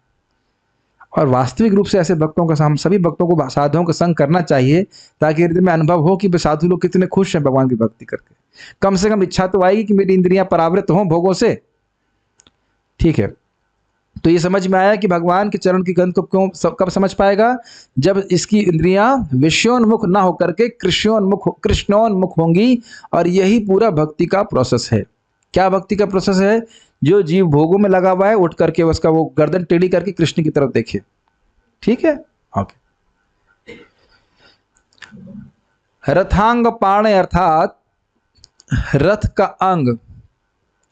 Speaker 1: और वास्तविक रूप से ऐसे भक्तों का, हम सभी भक्तों को साधुओं का संग करना चाहिए, ताकि हृदय में अनुभव हो कि वे साधु लोग कितने खुश हैं भगवान की भक्ति करके। कम से कम इच्छा तो आएगी कि मेरी इंद्रियां परावृत हों भोगों से। ठीक है, तो ये समझ में आया कि भगवान के चरण की गंध को कब समझ पाएगा? जब इसकी इंद्रियां विषयोन्मुख ना होकर के कृष्णोन्मुख होंगी। और यही पूरा भक्ति का प्रोसेस है। क्या भक्ति का प्रोसेस है? जो जीव भोगों में लगा हुआ है, उठ करके उसका वो गर्दन टेढ़ी करके कृष्ण की तरफ देखे। ठीक है, ओके। रथांग पाणे अर्थात रथ का अंग।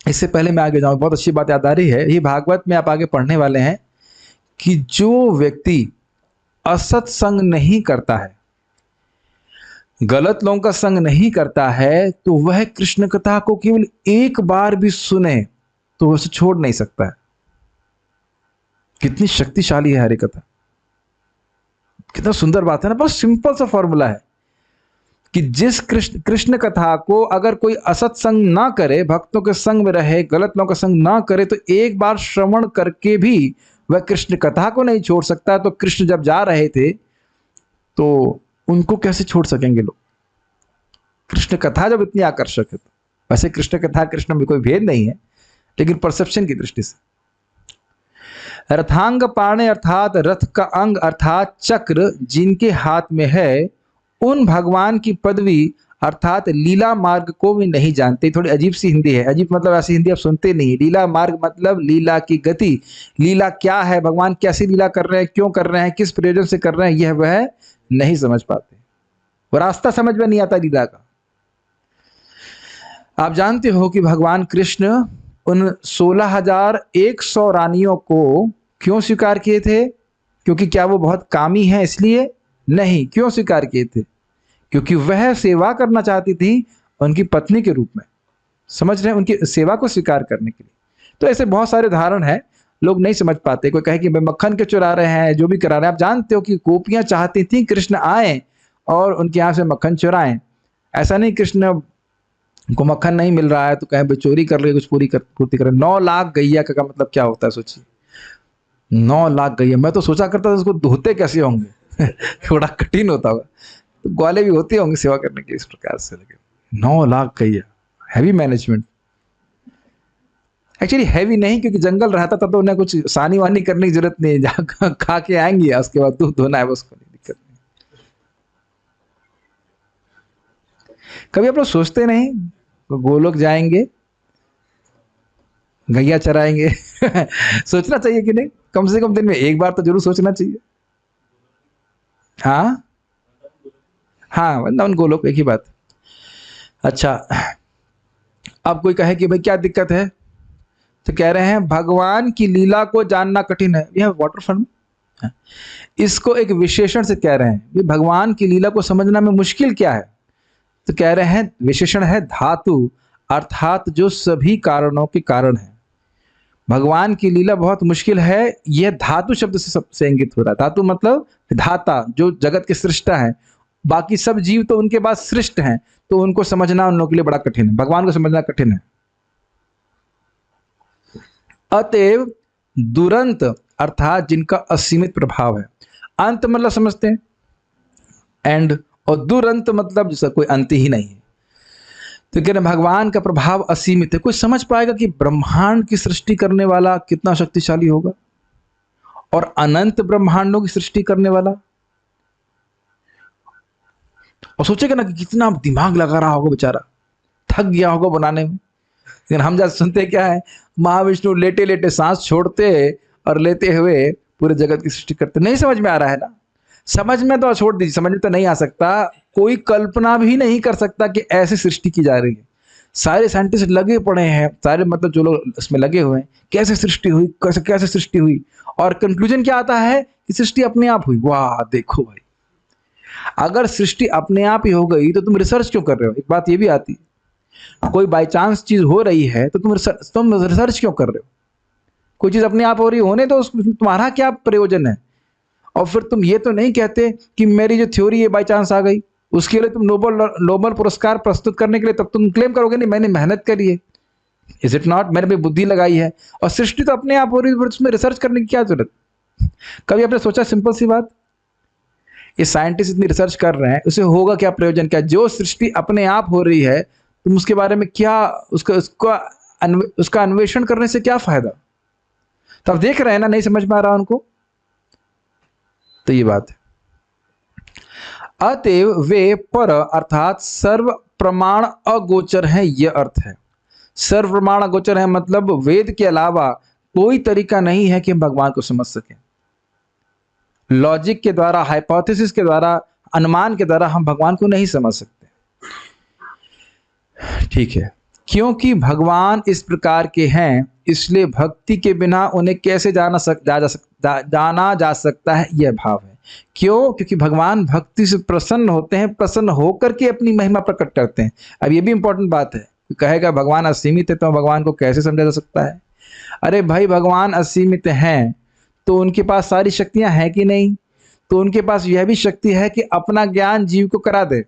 Speaker 1: इससे पहले मैं आगे जाऊं, बहुत अच्छी बात याद आ रही है, ये भागवत में आप आगे पढ़ने वाले हैं कि जो व्यक्ति असत संग नहीं करता है, गलत लोगों का संग नहीं करता है, तो वह कृष्ण कथा को केवल एक बार भी सुने तो उसे छोड़ नहीं सकता है। कितनी शक्तिशाली है हरि कथा, कितना सुंदर बात है ना। बहुत सिंपल सा फॉर्मूला है कि जिस कृष्ण कथा को अगर कोई असत संग ना करे, भक्तों के संग में रहे, गलत लोगों का संग ना करे, तो एक बार श्रवण करके भी वह कृष्ण कथा को नहीं छोड़ सकता। तो कृष्ण जब जा रहे थे तो उनको कैसे छोड़ सकेंगे लोग? कृष्ण कथा जब इतनी आकर्षक है, तो वैसे कृष्ण कथा कृष्ण में कोई भेद नहीं है, लेकिन परसेप्शन की दृष्टि से। रथांग पाणे अर्थात रथ का अंग अर्थात चक्र जिनके हाथ में है, उन भगवान की पदवी अर्थात लीला मार्ग को भी नहीं जानते। थोड़ी अजीब सी हिंदी है, अजीब मतलब ऐसी हिंदी आप सुनते नहीं। लीला मार्ग मतलब लीला की गति, लीला क्या है, भगवान कैसी लीला कर रहे हैं, क्यों कर रहे हैं, किस प्रयोजन से कर रहे हैं, यह वह नहीं समझ पाते। वो रास्ता समझ में नहीं आता लीला का। आप जानते हो कि भगवान कृष्ण उन 16,100 रानियों को क्यों स्वीकार किए थे? क्योंकि क्या वो बहुत कामी हैं इसलिए? नहीं। क्यों स्वीकार किए थे? क्योंकि वह सेवा करना चाहती थी उनकी पत्नी के रूप में। समझ रहे हैं? उनकी सेवा को स्वीकार करने के लिए। तो ऐसे बहुत सारे उदाहरण हैं, लोग नहीं समझ पाते। कोई कहे कि भाई मक्खन के चुरा रहे हैं, जो भी करा रहे हैं। आप जानते हो कि गोपियां चाहती थी कृष्ण आए और उनके यहाँ से मक्खन चुराएं। ऐसा नहीं कृष्ण को मक्खन नहीं मिल रहा है तो कहें चोरी कर ले, कुछ पूर्ति करें। 9 लाख गैया का मतलब क्या होता है सोचिए। 9 लाख गैया, मैं तो सोचा करता था उसको धोते कैसे होंगे थोड़ा कठिन होता होगा। तो ग्वाले भी होते होंगे सेवा करने के इस प्रकार से, लेकिन 9 लाख गैया, हैवी मैनेजमेंट। एक्चुअली हैवी नहीं, क्योंकि जंगल रहता था तो उन्हें कुछ सानी वानी करने की जरूरत नहीं, जहाँ खा के आएंगे उसके बाद दूध धोना है, उसको नहीं दिक्कत नहीं। कभी आप लोग सोचते नहीं गोलोक जाएंगे, गैया चराएंगे सोचना चाहिए कि नहीं? कम से कम दिन में एक बार तो जरूर सोचना चाहिए। हाँ हाँ, वृंदावन गोलोक एक ही बात। अच्छा, अब कोई कहे कि भाई क्या दिक्कत है, तो कह रहे हैं भगवान की लीला को जानना कठिन है। यह वाटरफ्रंट में इसको एक विशेषण से कह रहे हैं, भगवान की लीला को समझना में मुश्किल क्या है? तो कह रहे हैं विशेषण है धातु, अर्थात जो सभी कारणों के कारण है। भगवान की लीला बहुत मुश्किल है, यह धातु शब्द से इंगित हो रहा है। धातु मतलब विधाता, जो जगत के सृष्टा है। बाकी सब जीव तो उनके बाद सृष्ट हैं, तो उनको समझना उन लोगों के लिए बड़ा कठिन है, भगवान को समझना कठिन है। अतएव दुरंत अर्थात जिनका असीमित प्रभाव है। अंत मतलब समझते हैं एंड, और दुरंत मतलब जिसका कोई अंत ही नहीं है। तो कह रहे भगवान का प्रभाव असीमित है। कोई समझ पाएगा कि ब्रह्मांड की सृष्टि करने वाला कितना शक्तिशाली होगा, और अनंत ब्रह्मांडों की सृष्टि करने वाला। और सोचेगा ना कि कितना दिमाग लगा रहा होगा, बेचारा थक गया होगा बनाने में। लेकिन हम जब सुनते क्या है, महाविष्णु लेटे लेटे सांस छोड़ते और लेते हुए पूरे जगत की सृष्टि करते। नहीं समझ में आ रहा है ना? समझ में तो छोड़ दीजिए, समझ में तो नहीं आ सकता। कोई कल्पना भी नहीं कर सकता कि ऐसी सृष्टि की जा रही है। सारे साइंटिस्ट लगे पड़े हैं, सारे मतलब जो लोग इसमें लगे हुए हैं, कैसे सृष्टि हुई, कैसे कैसे सृष्टि हुई, और कंक्लूजन क्या आता है कि सृष्टि अपने आप हुई। वाह देखो भाई, अगर सृष्टि अपने आप ही हो गई तो तुम रिसर्च क्यों कर रहे हो? एक बात ये भी आती है, कोई बाई चांस चीज हो रही है तो तुम रिसर्च क्यों कर रहे हो? कोई चीज अपने आप हो रही होने तो उसमें तुम्हारा क्या प्रयोजन है? और फिर तुम ये तो नहीं कहते कि मेरी जो थ्योरी है बाई चांस आ गई, उसके लिए तुम नोबल पुरस्कार प्रस्तुत करने के लिए तब तुम क्लेम करोगे नहीं मैंने मेहनत करी है, इज इट नॉट, मैंने भी बुद्धि लगाई है, और सृष्टि तो अपने आप हो रही है, फिर उसमें रिसर्च करने की क्या जरूरत? कभी आपने सोचा सिंपल सी बात, ये साइंटिस्ट इतनी रिसर्च कर रहे हैं, उसे होगा क्या प्रयोजन? क्या जो सृष्टि अपने आप हो रही है तुम उसके बारे में क्या उसका अन्वेषण करने से क्या फायदा? तो आप देख रहे हैं ना, नहीं समझ में आ रहा उनको, तो ये बात है। अतएव वे पर अर्थात सर्व प्रमाण अगोचर है, यह अर्थ है। सर्व प्रमाण अगोचर है मतलब वेद के अलावा कोई तरीका नहीं है कि हम भगवान को समझ सकें। लॉजिक के द्वारा, हाइपोथेसिस के द्वारा, अनुमान के द्वारा हम भगवान को नहीं समझ सकते। ठीक है, क्योंकि भगवान इस प्रकार के हैं, इसलिए भक्ति के बिना उन्हें कैसे जाना जा सकता है, यह भाव है। क्यों? क्योंकि भगवान भक्ति से प्रसन्न होते हैं, प्रसन्न होकर के अपनी महिमा प्रकट करते हैं। अब ये भी इंपॉर्टेंट बात है, कहेगा भगवान असीमित है तो भगवान को कैसे समझा जा सकता है? अरे भाई, भगवान असीमित हैं तो उनके पास सारी शक्तियां हैं कि नहीं? तो उनके पास यह भी शक्ति है कि अपना ज्ञान जीव को करा दे।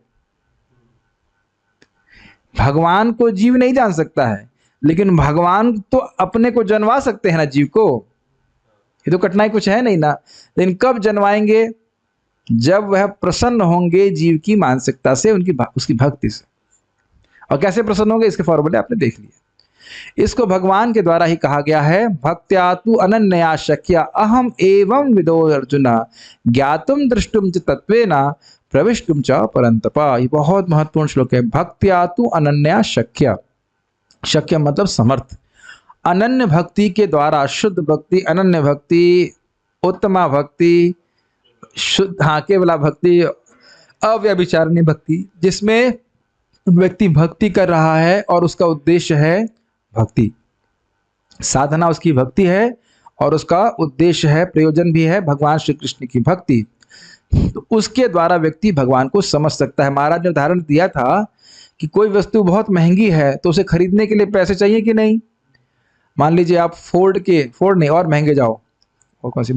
Speaker 1: भगवान को जीव नहीं जान सकता है, लेकिन भगवान तो अपने को जनवा सकते हैं ना जीव को। ये तो कठिनाई कुछ है नहीं ना। लेकिन कब जनवाएंगे? जब वह प्रसन्न होंगे जीव की मानसिकता से, उसकी भक्ति से। और कैसे प्रसन्न होंगे, इसके फॉर्मूले आपने देख लिए। इसको भगवान के द्वारा ही कहा गया है, भक्त्या तु अनन्या शक्या अहम एवं विदो अर्जुना ज्ञातुम दृष्टुम च तत्वेना प्रविष्टुम च परंतपा। ये बहुत महत्वपूर्ण श्लोक है। भक्त्या तु अनन्या शक्या, शक्य मतलब समर्थ। अनन्य भक्ति के द्वारा, शुद्ध भक्ति, अनन्य भक्ति, उत्तमा भक्ति, शुद्ध केवला भक्ति, अव्यभिचारिणी भक्ति, जिसमें व्यक्ति भक्ति कर रहा है और उसका उद्देश्य है भक्ति, साधना उसकी भक्ति है और उसका उद्देश्य है, प्रयोजन भी है भगवान श्री कृष्ण की भक्ति। तो उसके द्वारा व्यक्ति भगवान को समझ सकता है। महाराज ने उदाहरण दिया था कि कोई वस्तु बहुत महंगी है तो उसे खरीदने के लिए पैसे चाहिए कि नहीं? मान लीजिए आप फोर्ड नहीं और महंगे जाओ, और कौन सी,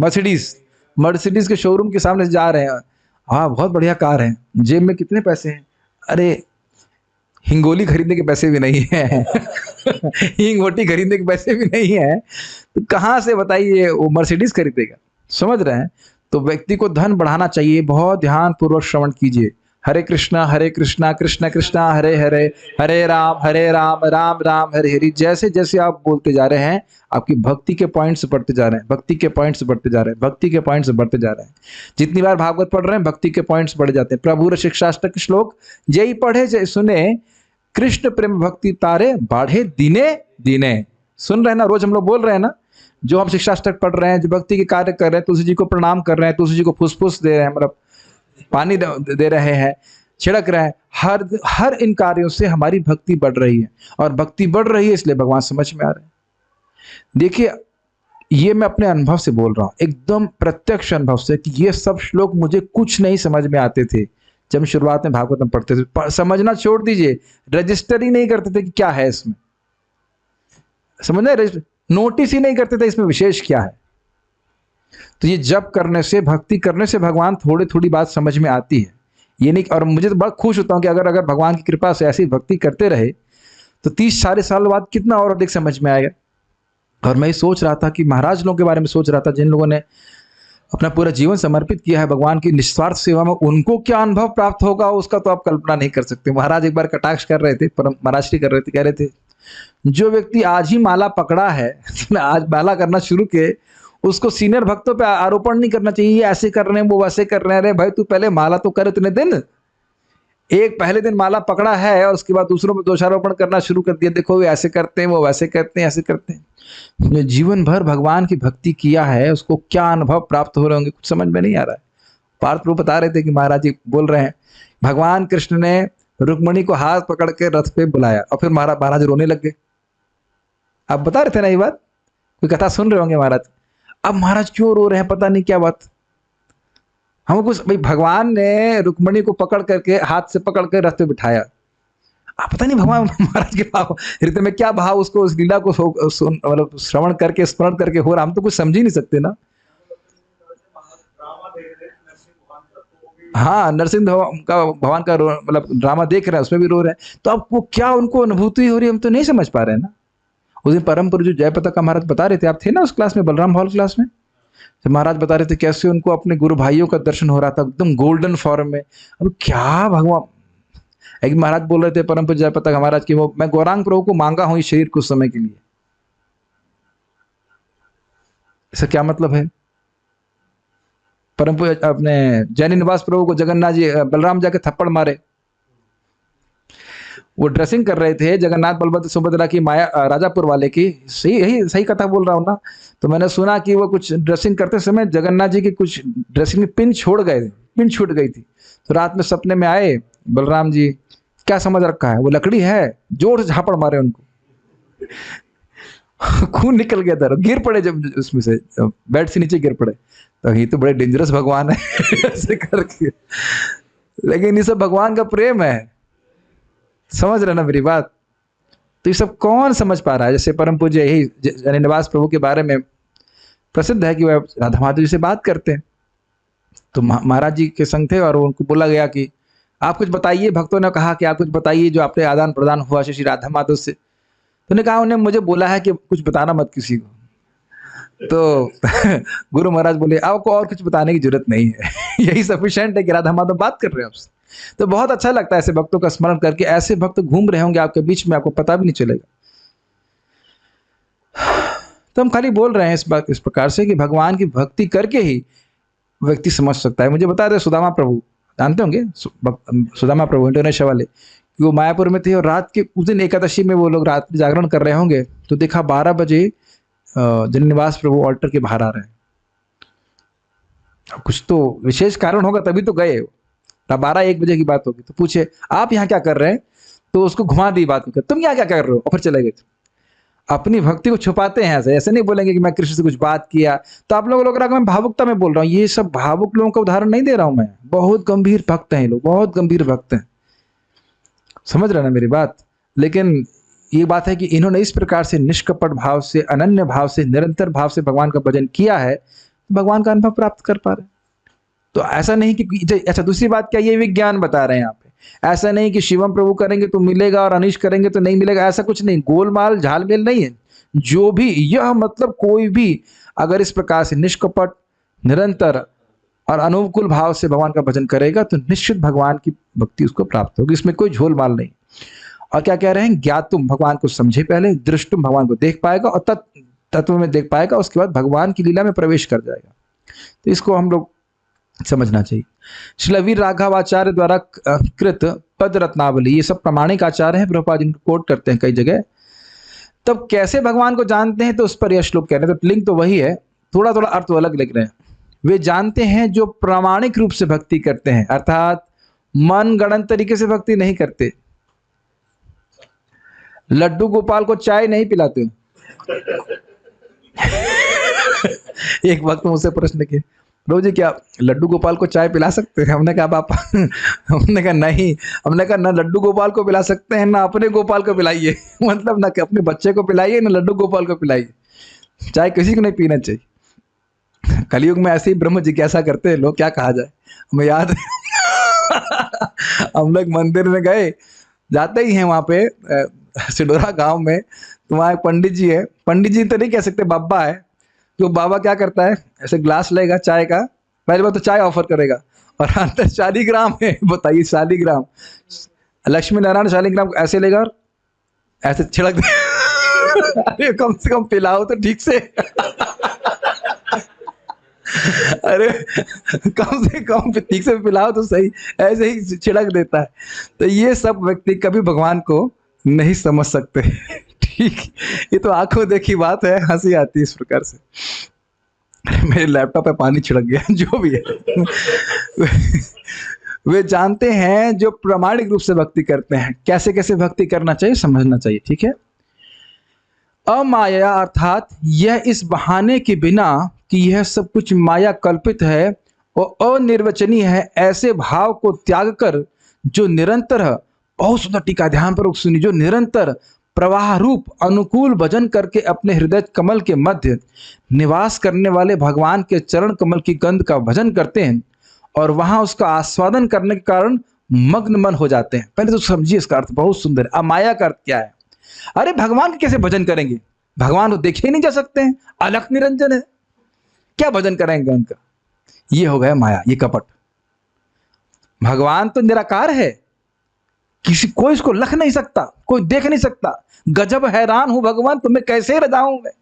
Speaker 1: मर्सिडीज के शोरूम के सामने जा रहे हैं, हाँ बहुत बढ़िया कार है, जेब में कितने पैसे हैं? अरे हिंगोली खरीदने के पैसे भी नहीं है हिंगोटी खरीदने के पैसे भी नहीं है, तो कहाँ से बताइए वो मर्सिडीज खरीदेगा? समझ रहे हैं? तो व्यक्ति को धन बढ़ाना चाहिए। बहुत ध्यान पूर्वक श्रवण कीजिए। हरे कृष्णा कृष्ण कृष्णा हरे हरे, हरे राम राम राम हरे हरे। जैसे जैसे आप बोलते जा रहे हैं, आपकी भक्ति के पॉइंट्स बढ़ते जा रहे हैं, भक्ति के पॉइंट्स बढ़ते जा रहे हैं, भक्ति के पॉइंट्स बढ़ते जा रहे हैं। जितनी बार भागवत पढ़ रहे हैं, भक्ति के पॉइंट्स बढ़ जाते हैं। प्रभु शिक्षाष्टक श्लोक जय पढ़े जय सुने, कृष्ण प्रेम भक्ति तारे बाढ़े दीने दीने। सुन रहे हैं ना, रोज हम लोग बोल रहे हैं ना, जो हम शिक्षाष्टक पढ़ रहे हैं, जो भक्ति के कार्य कर रहे हैं, तुलसी जी को प्रणाम कर रहे हैं, तुलसी जी को फुसफुस दे रहे हैं, मतलब पानी दे रहे हैं, छिड़क रहे हैं, हर इन कार्यों से हमारी भक्ति बढ़ रही है। और भक्ति बढ़ रही है इसलिए भगवान समझ में आ रहे हैं। देखिए, ये मैं अपने अनुभव से बोल रहा हूँ, एकदम प्रत्यक्ष अनुभव से, कि ये सब श्लोक मुझे कुछ नहीं समझ में आते थे जब हम शुरुआत में भागवतम पढ़ते थे। समझना छोड़ दीजिए, रजिस्टर ही नहीं करते थे कि क्या है इसमें, समझना, नोटिस ही नहीं करते थे इसमें विशेष क्या है। तो ये जप करने से, भक्ति करने से भगवान थोड़ी बात समझ में आती है। ये नहीं, और मुझे तो बड़ा खुश होता हूँ कि अगर भगवान की कृपा से ऐसी भक्ति करते रहे तो 30-40 साल बाद कितना और अधिक समझ में आएगा। और मैं सोच रहा था कि महाराज लोगों के बारे में सोच रहा था, जिन लोगों ने अपना पूरा जीवन समर्पित किया है भगवान की निस्वार्थ सेवा में, उनको क्या अनुभव प्राप्त होगा उसका तो आप कल्पना नहीं कर सकते। महाराज एक बार कटाक्ष कर रहे थे, परम महाराज श्री कर रहे थे, कह रहे थे जो व्यक्ति आज ही माला पकड़ा है, आज माला करना शुरू किए, उसको सीनियर भक्तों पे आरोपण नहीं करना चाहिए, ये ऐसे कर रहे हैं, वो वैसे कर रहे हैं। अरे भाई, तू पहले माला तो कर इतने दिन, एक पहले दिन माला पकड़ा है और उसके बाद दूसरों पर दोषारोपण करना शुरू कर दिया, देखो वो ऐसे करते हैं, वो वैसे करते हैं, ऐसे करते हैं। जो जीवन भर भगवान की भक्ति किया है उसको क्या अनुभव प्राप्त हो रहे होंगे, कुछ समझ में नहीं आ रहा है। पार्थ प्रभु बता रहे थे कि महाराज जी बोल रहे हैं, भगवान कृष्ण ने रुक्मणी को हाथ पकड़ के रथ पे बुलाया और फिर महाराज रोने लग गए। आप बता रहे थे ना ये बात, कोई कथा सुन रहे होंगे महाराज। अब महाराज क्यों रो रहे हैं, पता नहीं क्या बात। हम कुछ भाई, भगवान ने रुक्मणी को पकड़ करके हाथ से पकड़ के रथ पे बिठाया। आप पता नहीं भगवान महाराज के भाव हृदय में क्या भाव उसको उस लीला को मतलब श्रवण करके स्मरण करके हो रहा, हम तो कुछ समझ ही नहीं सकते ना। हाँ, नरसिंह का भगवान का मतलब ड्रामा देख रहे हैं, उसमें भी रो रहे हैं। तो आपको क्या उनको अनुभूति हो रही है, हम तो नहीं समझ पा रहे हैं ना। उस दिन परम पूज्य जयप्रदा का महाराज बता रहे थे, आप थे ना उस क्लास में, बलराम हॉल क्लास में, तो महाराज बता रहे थे कैसे उनको अपने गुरु भाइयों का दर्शन हो रहा था एकदम गोल्डन फॉर्म में। अब क्या भगवान, एक महाराज बोल रहे थे परम पूज्य जयप्रदा का महाराज की, वो मैं गौरांग प्रभु को मांगा हूं इस शरीर कुछ समय के लिए। इसका क्या मतलब है? परम पूज्य अपने जैनी निवास प्रभु को जगन्नाथ जी बलराम जाके थप्पड़ मारे, वो ड्रेसिंग कर रहे थे जगन्नाथ बलभद्र सुभद्रा की माया राजापुर वाले की। सही कथा बोल रहा हूँ ना। तो मैंने सुना कि वो कुछ ड्रेसिंग करते समय जगन्नाथ जी की कुछ ड्रेसिंग में पिन छूट गई थी। तो रात में सपने में आए बलराम जी, क्या समझ रखा है, वो लकड़ी है, जोर से झापड़ मारे उनको, खून निकल गया था, गिर पड़े जब उसमें से बेड से नीचे गिर पड़े। तो ये तो बड़े डेंजरस भगवान है ऐसे करके। लेकिन ये सब भगवान का प्रेम है, समझ रहे ना मेरी बात। तो ये सब कौन समझ पा रहा है? जैसे परम पूज्य यही जैनी निवास प्रभु के बारे में प्रसिद्ध है कि वह राधा माधव जी से बात करते हैं। तो महाराज जी के संग थे और उनको बोला गया कि आप कुछ बताइए, भक्तों ने कहा कि आप कुछ बताइए जो आपने आदान प्रदान हुआ श्री राधा माधव से। तो उन्होंने कहा उन्हें मुझे बोला है कि कुछ बताना मत किसी को। तो गुरु महाराज बोले आपको और कुछ बताने की जरूरत नहीं है यही सफिशिएंट है कि राधा माधव बात कर रहे हैं आपसे। तो बहुत अच्छा लगता है ऐसे भक्तों का स्मरण करके। ऐसे भक्त घूम रहे होंगे आपके बीच में, आपको पता भी नहीं चलेगा। तो हम खाली बोल रहे हैं इस प्रकार से कि भगवान की भक्ति करके ही व्यक्ति समझ सकता है। मुझे बता रहे सुदामा प्रभु, जानते होंगे सुदामा प्रभु इंडोनेशिया वाले, कि वो मायापुर में थे और रात के उस दिन एकादशी में वो लोग रात में जागरण कर रहे होंगे। तो देखा 12 बजे जैनी निवास प्रभु ऑल्टर के बाहर आ रहे हैं। कुछ तो विशेष कारण होगा तभी तो गए। 12-1 बजे की बात होगी। तो पूछे आप यहाँ क्या कर रहे हैं? तो उसको घुमा दी बात को, तुम यहाँ क्या कर रहे हो, और फिर चले गए। अपनी भक्ति को छुपाते हैं, ऐसे नहीं बोलेंगे कि मैं कृष्ण से कुछ बात किया। तो आप लोग मैं भावुकता में बोल रहा हूँ, ये सब भावुक लोगों का उदाहरण नहीं दे रहा हूं मैं। बहुत गंभीर भक्त हैं लोग, बहुत गंभीर भक्त हैं, समझ रहे ना मेरी बात। लेकिन ये बात है कि इन्होंने इस प्रकार से निष्कपट भाव से, अनन्य भाव से, निरंतर भाव से भगवान का भजन किया है, भगवान का अनुभव प्राप्त कर पा रहे। तो ऐसा नहीं कि अच्छा, दूसरी बात क्या, ये विज्ञान बता रहे हैं यहाँ पे। ऐसा नहीं कि शिवम प्रभु करेंगे तो मिलेगा और अनिश करेंगे तो नहीं मिलेगा, ऐसा कुछ नहीं। गोलमाल झालमेल नहीं है। जो भी यह मतलब कोई भी अगर इस प्रकार से निष्कपट, निरंतर और अनुकूल भाव से भगवान का भजन करेगा तो निश्चित भगवान की भक्ति उसको प्राप्त होगी। इसमें कोई झोलमाल नहीं। और क्या कह रहे हैं, ज्ञातुम भगवान को समझे पहले, दृष्टुम भगवान को देख पाएगा और तत्व में देख पाएगा, उसके बाद भगवान की लीला में प्रवेश कर जाएगा। तो इसको हम लोग समझना चाहिए। श्रील वीर राघवाचार्य द्वारा कृत पद रत्नावली, ये सब प्रामाणिक आचार्य हैं, प्रभुपाद जिनको कोट करते हैं कई जगह। तब कैसे भगवान को जानते हैं, तो उस पर यह श्लोक कह रहे हैं। तो लिंग तो वही है, थोड़ा थोड़ा अर्थ अलग लिख रहे हैं। वे जानते हैं जो प्रामाणिक रूप से भक्ति करते हैं, अर्थात मन गणन तरीके से भक्ति नहीं करते। लड्डू गोपाल को चाय नहीं पिलाते। एक वक्त मुझसे प्रश्न किया, प्रभु जी क्या लड्डू गोपाल को चाय पिला सकते हैं? हमने कहा पापा हमने कहा नहीं, हमने कहा ना लड्डू गोपाल को पिला सकते हैं ना अपने गोपाल को पिलाइए मतलब ना अपने बच्चे को पिलाइए ना लड्डू गोपाल को पिलाइए। चाय किसी को नहीं पीना चाहिए। कलयुग में ऐसे ही ब्रह्म जिज्ञासा करते हैं लोग, क्या कहा जाए। हमें याद है हम लोग मंदिर में गए, जाते ही हैं वहाँ पे सिडोरा गांव में, तो वहाँ एक पंडित जी है। पंडित जी तो नहीं कह सकते, बाबा है। तो बाबा क्या करता है, ऐसे ग्लास लेगा चाय का, पहले बार तो चाय ऑफर करेगा और अंदर शालीग्राम है। बताइए, शालीग्राम, लक्ष्मी नारायण शालीग्राम को ऐसे लेगा और ऐसे छिड़क दे। अरे कम से कम पिलाओ तो ठीक से अरे कम से कम ठीक से पिलाओ तो सही, ऐसे ही छिड़क देता है। तो ये सब व्यक्ति कभी भगवान को नहीं समझ सकते। ठीक, ये तो आंखों देखी बात है, हंसी आती है इस प्रकार से। मेरे लैपटॉप पे पानी छिड़क गया, जो भी है। वे जानते हैं जो प्रामाणिक रूप से भक्ति करते हैं। कैसे कैसे भक्ति करना चाहिए समझना चाहिए, ठीक है। अमाया अर्थात यह इस बहाने के बिना कि यह सब कुछ माया कल्पित है और अनिर्वचनीय है, ऐसे भाव को त्याग कर जो निरंतर, बहुत सुंदर टीका, ध्यान पूर्वक सुनिए, जो निरंतर प्रवाह रूप अनुकूल भजन करके अपने हृदय कमल के मध्य निवास करने वाले भगवान के चरण कमल की गंध का भजन करते हैं और वहां उसका आस्वादन करने के कारण मग्न मन हो जाते हैं। पहले तो समझिए इसका अर्थ, बहुत सुंदर। अमाया का अर्थ क्या है? अरे भगवान के कैसे भजन करेंगे? भगवान को देखे ही नहीं जा सकते हैं, अलख निरंजन है, क्या भजन करेंगे उनका? ये हो गया माया, ये कपट। भगवान तो निराकार है, कोई इसको लख नहीं सकता, कोई देख नहीं सकता। गजब हैरान हूं भगवान, तुम्हें कैसे रजाऊं मैं।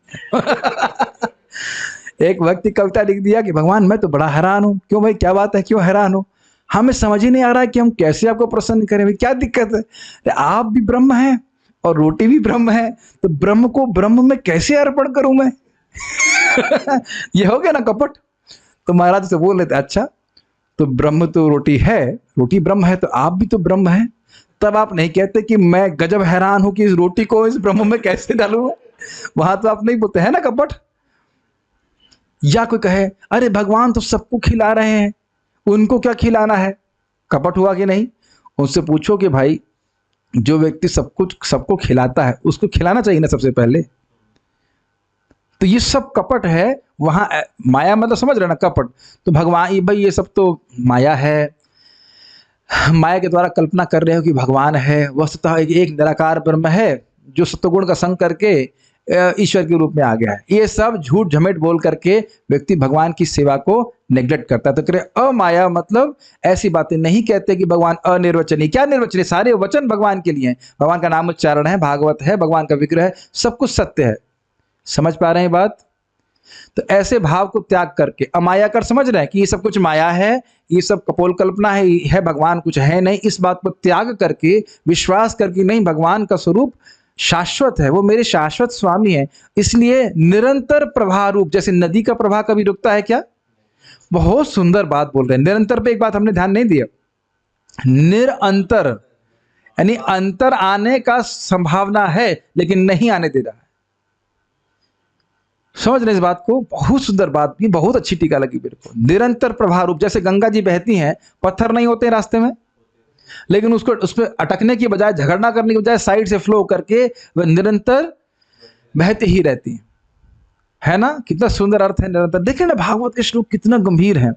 Speaker 1: एक व्यक्ति कविता लिख दिया कि भगवान मैं तो बड़ा हैरान हूं। क्यों भाई, क्या बात है, क्यों हैरान हो? हमें समझ ही नहीं आ रहा है कि हम कैसे आपको प्रसन्न करें, भाई क्या दिक्कत है? अरे आप भी ब्रह्म हैं और रोटी भी ब्रह्म है, तो ब्रह्म को ब्रह्म में कैसे अर्पण करूं मैं? ये हो गया ना कपट। तो महाराज से बोल लेते, अच्छा तो ब्रह्म तो रोटी है, रोटी ब्रह्म है, तो आप भी तो ब्रह्म है। तब आप नहीं कहते कि मैं गजब हैरान हूं कि इस रोटी को इस ब्रह्म में कैसे डालूं। वहां तो आप नहीं बोलते, है ना कपट। या कोई कहे अरे भगवान तो सबको खिला रहे हैं, उनको क्या खिलाना है? कपट हुआ कि नहीं? उनसे पूछो कि भाई जो व्यक्ति सब कुछ सबको खिलाता है उसको खिलाना चाहिए ना सबसे पहले। तो ये सब कपट है। वहां माया मतलब समझ रहे ना, कपट। तो भगवान ये भाई ये सब तो माया है, माया के द्वारा कल्पना कर रहे हो कि भगवान है, वस्तुतः एक निराकार ब्रह्म है जो सत्वगुण का संग करके ईश्वर के रूप में आ गया है। ये सब झूठ झमेट बोल करके व्यक्ति भगवान की सेवा को नेग्लेक्ट करता है। तो करे अमाया मतलब ऐसी बातें नहीं कहते कि भगवान अनिर्वचनीय। क्या निर्वचनीय? सारे वचन भगवान के लिए हैं, भगवान का नाम उच्चारण है, भागवत है, भगवान का विग्रह है, सब कुछ सत्य है। समझ पा रहे हैं बात? तो ऐसे भाव को त्याग करके, अमाया कर समझ रहे हैं कि ये सब कुछ माया है, ये सब कपोल कल्पना है, भगवान कुछ है नहीं, इस बात को त्याग करके विश्वास करके नहीं, भगवान का स्वरूप शाश्वत है, वो मेरे शाश्वत स्वामी है। इसलिए निरंतर प्रवाह रूप, जैसे नदी का प्रवाह कभी रुकता है क्या? बहुत सुंदर बात बोल रहे हैं। निरंतर पे एक बात हमने ध्यान नहीं दिया, निरंतर यानी अंतर आने का संभावना है लेकिन नहीं आने दे रहा है। समझ रहे इस बात को? बहुत सुंदर बात, ये बहुत अच्छी टीका लगी मेरे को। निरंतर प्रवाह रूप, जैसे गंगा जी बहती हैं, पत्थर नहीं होते रास्ते में, लेकिन उसको उसमें अटकने की बजाय, झगड़ना करने की बजाय साइड से फ्लो करके वह निरंतर बहती ही रहती है ना। कितना सुंदर अर्थ है निरंतर। देखिए ना भागवत के श्लोक कितना गंभीर है।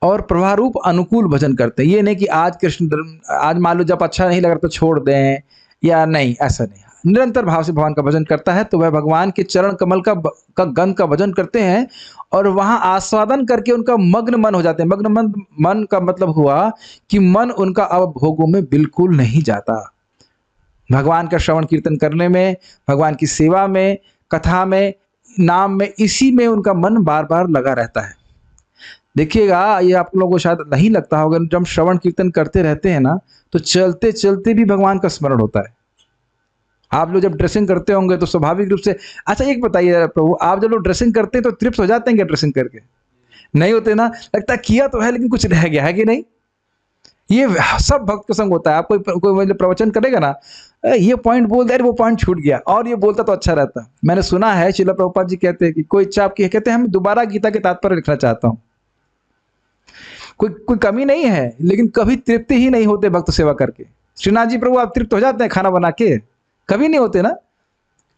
Speaker 1: और प्रवाह रूप अनुकूल भजन करते हैं। ये नहीं कि आज कृष्ण, आज मान लो जब अच्छा नहीं लग रहा तो छोड़ दें या नहीं, ऐसा नहीं। निरंतर भाव से भगवान का भजन करता है तो वह भगवान के चरण कमल का गंध का भजन करते हैं और वहां आस्वादन करके उनका मग्न मन हो जाते हैं। मग्न मन का मतलब हुआ कि मन उनका अब भोगों में बिल्कुल नहीं जाता। भगवान का श्रवण कीर्तन करने में, भगवान की सेवा में, कथा में, नाम में, इसी में उनका मन बार बार लगा रहता है। देखिएगा, ये आप लोगों को शायद नहीं लगता होगा, जब श्रवण कीर्तन करते रहते हैं ना तो चलते चलते भी भगवान का स्मरण होता है। आप लोग जब ड्रेसिंग करते होंगे तो स्वाभाविक रूप से, अच्छा एक बताइए प्रभु, आप जब लोग ड्रेसिंग करते हैं तो तृप्त हो जाते हैं क्या ड्रेसिंग करके? नहीं होते ना, लगता है किया तो है लेकिन कुछ रह गया है कि नहीं। ये सब भक्त का संग होता है। आप कोई मतलब प्रवचन करेगा ना, ये पॉइंट बोल दे, वो पॉइंट छूट गया, और ये बोलता तो अच्छा रहता। मैंने सुना है श्रील प्रभुपाद जी कहते हैं कि कोई इच्छा आपकी है, कहते हैं हम दोबारा गीता के तात्पर्य लिखना चाहता हूँ। कोई कमी नहीं है, लेकिन कभी तृप्ति ही नहीं होते भक्त सेवा करके। श्रीनाथ जी प्रभु आप तृप्त हो जाते हैं खाना बना के? कभी नहीं होते ना,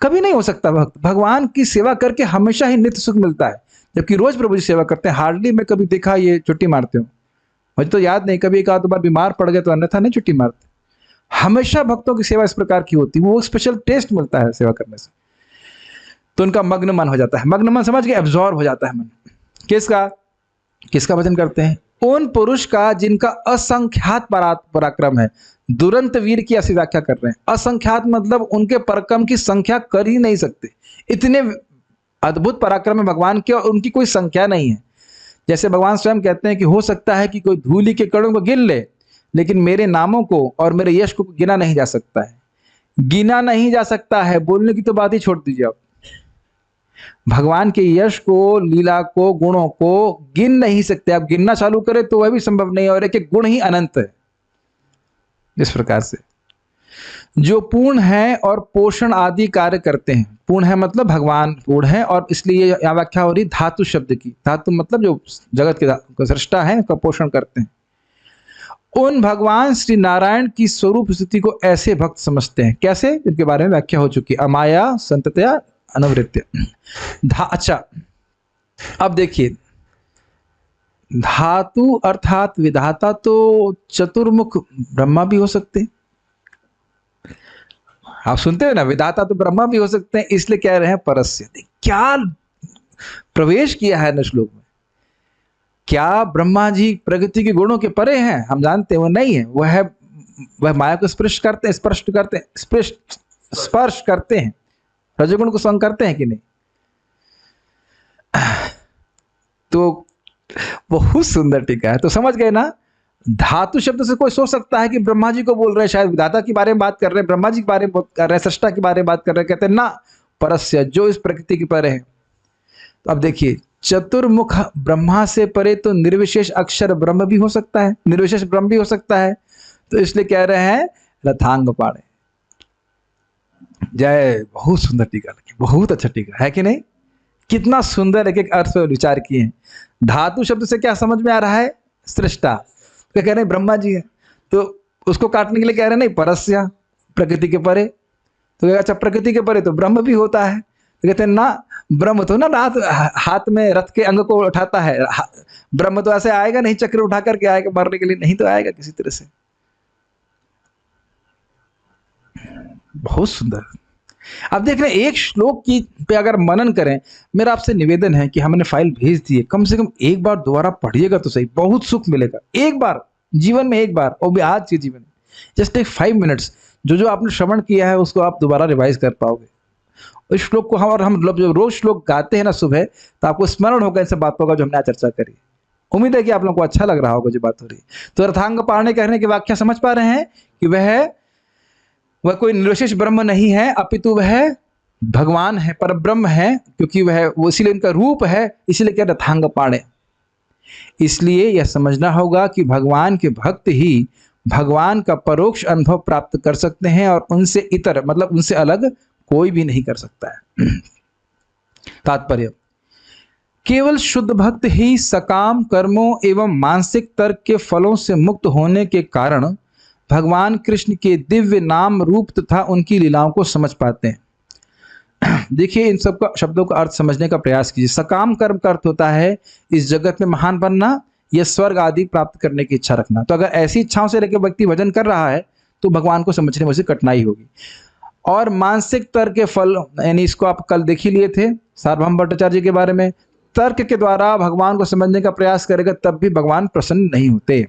Speaker 1: कभी नहीं हो सकता भक्त। भगवान की सेवा करके हमेशा ही नित्य सुख मिलता है, जबकि रोज प्रभु जी सेवा करते हैं। हार्डली मैं कभी देखा ये छुट्टी मारते हो, मुझे तो याद नहीं। कभी एक आध बार बीमार पड़ गए तो अन्यथा नहीं छुट्टी मारते। हमेशा भक्तों की सेवा इस प्रकार की होती है, वो स्पेशल टेस्ट मिलता है सेवा करने से। तो उनका मग्न मन हो जाता है। मग्न मन समझ के एब्जॉर्ब हो जाता है मन। किसका भजन करते हैं? उन पुरुष का जिनका असंख्यात पराक्रम है। दुरंत वीर की ऐसी व्याख्या कर रहे हैं। असंख्यात मतलब उनके पराक्रम की संख्या कर ही नहीं सकते, इतने अद्भुत पराक्रम है भगवान के और उनकी कोई संख्या नहीं है। जैसे भगवान स्वयं कहते हैं कि हो सकता है कि कोई धूलि के कणों को गिन ले, लेकिन मेरे नामों को और मेरे यश को गिना नहीं जा सकता है। गिना नहीं जा सकता है, बोलने की तो बात ही छोड़ दीजिए आप। भगवान के यश को, लीला को, गुणों को गिन नहीं सकते। आप गिनना चालू करें तो वह भी संभव नहीं है, और एक एक गुण ही अनंत है। इस प्रकार से जो पूर्ण है और पोषण आदि कार्य करते हैं, पूर्ण है मतलब भगवान पूर्ण है, और इसलिए यहाँ व्याख्या हो रही धातु शब्द की। धातु मतलब जो जगत के सृष्टा है, उसका पोषण करते हैं। उन भगवान श्री नारायण की स्वरूप स्थिति को ऐसे भक्त समझते हैं। कैसे? इनके बारे में व्याख्या हो चुकी है। अमाया संततया अनवृत्य। अच्छा, अब देखिए, धातु अर्थात विधाता तो चतुर्मुख ब्रह्मा भी हो सकते हैं। आप सुनते हैं ना, विधाता तो ब्रह्मा भी हो सकते हैं, इसलिए कह रहे हैं परस्य। क्या प्रवेश किया है न श्लोक में। क्या ब्रह्मा जी प्रकृति के गुणों के परे हैं? हम जानते हैं वो नहीं है। वह माया को स्पर्श करते हैं, स्पर्श करते हैं, रजोगुण को संग करते हैं कि नहीं? तो बहुत सुंदर टीका है। तो समझ गए ना, धातु शब्द से कोई सोच सकता है कि ब्रह्मा जी को बोल रहे हैं, शायद विधाता के बारे में बात कर रहे हैं, ब्रह्मा जी के बारे में बात कर रहे हैं, सृष्टा के बारे में बात कर रहे हैं। कहते हैं ना, परस्य, जो इस प्रकृति के परे है। तो अब देखिए, चतुर्मुख ब्रह्मा से परे तो निर्विशेष अक्षर ब्रह्म भी हो सकता है, निर्विशेष ब्रह्म भी हो सकता है। तो इसलिए कह रहे हैं रथांग पाणे। जय, बहुत सुंदर टीका लगी, बहुत अच्छा टीका है कि नहीं? कितना सुंदर एक एक अर्थ पर विचार किए हैं। धातु शब्द से क्या समझ में आ रहा है? सृष्टा। तो कह रहे हैं ब्रह्मा जी है, तो उसको काटने के लिए कह रहे हैं नहीं, परस्य, प्रकृति के परे। तो अच्छा, प्रकृति के परे तो ब्रह्म भी होता है। तो कहते हैं ना, ब्रह्म तो ना हाथ में रथ के अंग को उठाता है। ब्रह्म तो ऐसे आएगा नहीं, चक्र उठा करके आएगा मारने के लिए, नहीं तो आएगा किसी तरह से। बहुत सुंदर। अब देख रहे हैं, एक श्लोक की पे अगर मनन करें, मेरा आपसे निवेदन है कि हमने फाइल भेज दी है, कम से कम एक बार दोबारा पढ़िएगा तो सही, बहुत सुख मिलेगा। एक बार जीवन में, एक बार, और भी आज के जीवन में, जस्ट एक 5 मिनट्स, जो आपने श्रवण किया है उसको आप दोबारा रिवाइज कर पाओगे। इस श्लोक को हम जब रोज श्लोक गाते हैं ना सुबह, तो आपको स्मरण होगा इन सब बातों का जो हमने आज चर्चा करी। उम्मीद है कि आप लोगों को अच्छा लग रहा होगा जो बात हो रही। तो रथांग पाणे कहने की व्याख्या समझ पा रहे हैं कि वह कोई निर्विशेष ब्रह्म नहीं है, अपितु वह भगवान है, पर ब्रह्म है, क्योंकि वो इसीलिए उनका रूप है, इसीलिए क्या रथांग पाणे। इसलिए यह समझना होगा कि भगवान के भक्त ही भगवान का परोक्ष अनुभव प्राप्त कर सकते हैं, और उनसे इतर मतलब उनसे अलग कोई भी नहीं कर सकता है। तात्पर्य, केवल शुद्ध भक्त ही सकाम कर्मों एवं मानसिक तर्क के फलों से मुक्त होने के कारण भगवान कृष्ण के दिव्य नाम रूप तथा उनकी लीलाओं को समझ पाते हैं। देखिए, इन सब का शब्दों का अर्थ समझने का प्रयास कीजिए। सकाम कर्म का अर्थ होता है इस जगत में महान बनना या स्वर्ग आदि प्राप्त करने की इच्छा रखना। तो अगर ऐसी इच्छाओं से लेकर व्यक्ति भजन कर रहा है तो भगवान को समझने में उसे कठिनाई होगी। और मानसिक तर्क के फल, यानी इसको आप कल देख ही लिए थे सार्वभौम भट्टाचार्य जी के बारे में, तर्क के द्वारा भगवान को समझने का प्रयास करेगा तब भी भगवान प्रसन्न नहीं होते।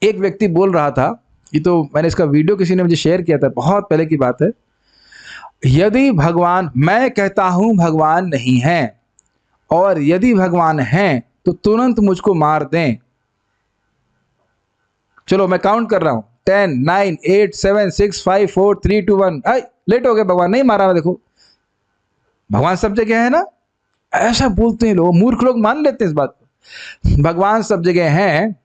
Speaker 1: एक व्यक्ति बोल रहा था, ये तो मैंने इसका वीडियो किसी ने मुझे शेयर किया था, बहुत पहले की बात है, यदि भगवान, मैं कहता हूं भगवान नहीं है, और यदि भगवान हैं तो तुरंत मुझको मार दें। चलो मैं काउंट कर रहा हूं, 10 9 8 7 6 5 4 3 2 1। लेट हो गया, भगवान नहीं मारा। मैं देखो, भगवान सब जगह है ना, ऐसा बोलते हैं लोग, मूर्ख लोग मान लेते हैं इस बात को। भगवान सब जगह हैं,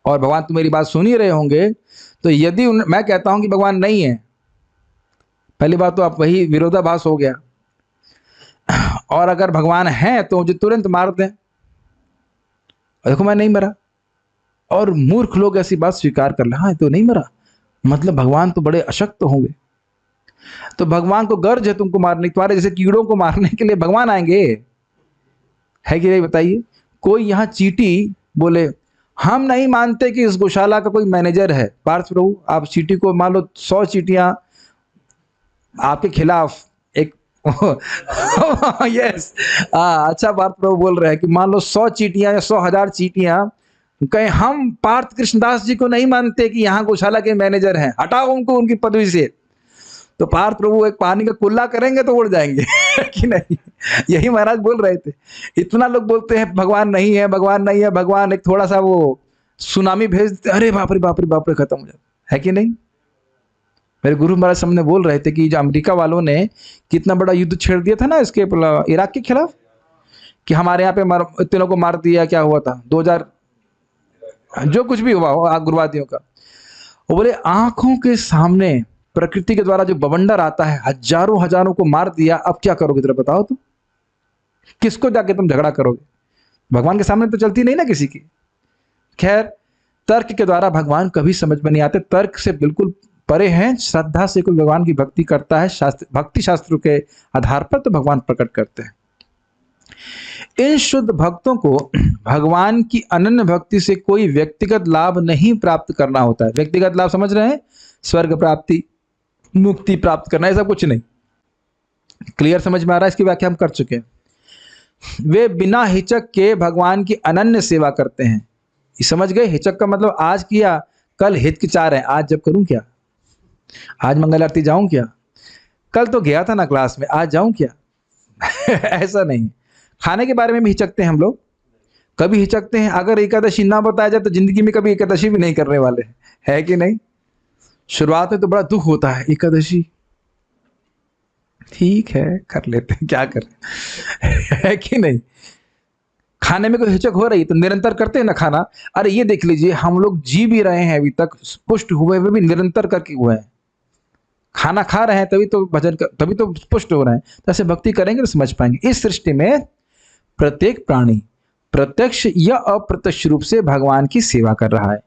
Speaker 1: और भगवान तो मेरी बात सुन ही रहे होंगे। तो यदि मैं कहता हूं कि भगवान नहीं है, पहली बात तो आप वही विरोधाभास हो गया। और अगर भगवान है तो मुझे तुरंत मार दें, देखो मैं नहीं मरा। और मूर्ख लोग ऐसी बात स्वीकार कर ले, हाँ तो नहीं मरा, मतलब भगवान तो बड़े अशक्त होंगे। तो भगवान को गर्ज है तुमको मारने, तुम्हारे जैसे कीड़ों को मारने के लिए भगवान आएंगे, है कि नहीं बताइए? कोई यहाँ चींटी बोले हम नहीं मानते कि इस गौशाला का कोई मैनेजर है। पार्थ प्रभु, आप चींटी को मान लो 100 चींटियां आपके खिलाफ एक यस, अच्छा पार्थ प्रभु बोल रहे हैं कि मान लो 100 चींटियां या 100,000 चींटियां कहें हम पार्थ कृष्णदास जी को नहीं मानते कि यहाँ गौशाला के मैनेजर हैं, हटाओ उनको उनकी पदवी से। तो पार्थ प्रभु एक पानी का कुल्ला करेंगे तो उड़ जाएंगे कि नहीं? यही महाराज बोल रहे थे। इतना लोग बोलते हैं भगवान नहीं है, भगवान नहीं है, भगवान एक थोड़ा सा वो सुनामी भेज देते, अरे बाप रे बाप रे बाप रे, खत्म हो जाता है कि नहीं? मेरे गुरु महाराज सामने बोल रहे थे कि जो अमेरिका वालों ने कितना बड़ा युद्ध छेड़ दिया था ना इसके इराक के खिलाफ, कि हमारे यहाँ पे इतने लोगों को मार दिया, क्या हुआ था 2000 जो कुछ भी हुआ उग्रवादियों का। वो बोले आंखों के सामने प्रकृति के द्वारा जो बवंडर आता है, हजारों हजारों को मार दिया, अब क्या करोगे जरा बताओ तुम, किसको जाके तुम झगड़ा करोगे? भगवान के सामने तो चलती नहीं ना किसी की। खैर, तर्क के द्वारा भगवान कभी समझ में नहीं आते, तर्क से बिल्कुल परे हैं। श्रद्धा से कोई भगवान की भक्ति करता है, भक्ति शास्त्रों के आधार पर तो भगवान प्रकट करते हैं। इन शुद्ध भक्तों को भगवान की अनन्य भक्ति से कोई व्यक्तिगत लाभ नहीं प्राप्त करना होता है। व्यक्तिगत लाभ समझ रहे हैं? स्वर्ग प्राप्ति, मुक्ति प्राप्त करना, ऐसा कुछ नहीं। क्लियर समझ में आ रहा है? इसकी व्याख्या हम कर चुके हैं। वे बिना हिचक के भगवान की अनन्य सेवा करते हैं। ये समझ गए? हिचक का मतलब आज किया, कल हिचकिचा रहे हैं, आज जब करूं क्या, आज मंगल आरती जाऊं क्या, कल तो गया था ना क्लास में, आज जाऊं क्या? ऐसा नहीं। खाने के बारे में भी हिचकते हैं हम लोग, कभी हिचकते हैं। अगर एकादशी ना बताया जाए तो जिंदगी में कभी एकादशी भी नहीं करने वाले हैं, है कि नहीं? शुरुआत में तो बड़ा दुख होता है, एकादशी ठीक है कर लेते हैं, क्या करें, है कि नहीं? खाने में कोई हिचक हो रही तो निरंतर करते हैं ना खाना। अरे ये देख लीजिए, हम लोग जी भी रहे हैं अभी तक, पुष्ट हुए हुए भी निरंतर करके हुए हैं। खाना खा रहे हैं तभी तो भजन तभी तो पुष्ट हो रहे हैं। तो ऐसे भक्ति करेंगे तो समझ पाएंगे। इस सृष्टि में प्रत्येक प्राणी प्रत्यक्ष या अप्रत्यक्ष रूप से भगवान की सेवा कर रहा है।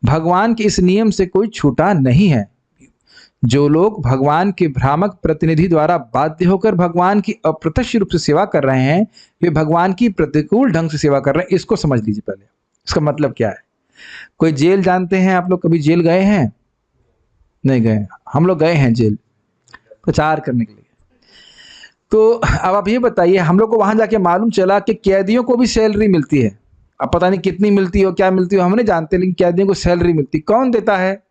Speaker 1: भगवान के इस नियम से कोई छूटा नहीं है। जो लोग भगवान के भ्रामक प्रतिनिधि द्वारा बाध्य होकर भगवान की अप्रत्यक्ष रूप से सेवा कर रहे हैं, वे भगवान की प्रतिकूल ढंग से सेवा कर रहे हैं। इसको समझ लीजिए पहले, इसका मतलब क्या है। कोई जेल जानते हैं आप लोग? कभी जेल गए हैं? नहीं गए? हम लोग गए हैं जेल प्रचार करने के लिए। तो अब आप ये बताइए, हम लोग को वहां जाके मालूम चला कि कैदियों को भी सैलरी मिलती है। अब पता नहीं कितनी मिलती हो, क्या मिलती हो, हम नहीं जानते, लेकिन कैदियों को सैलरी मिलती। कौन देता है?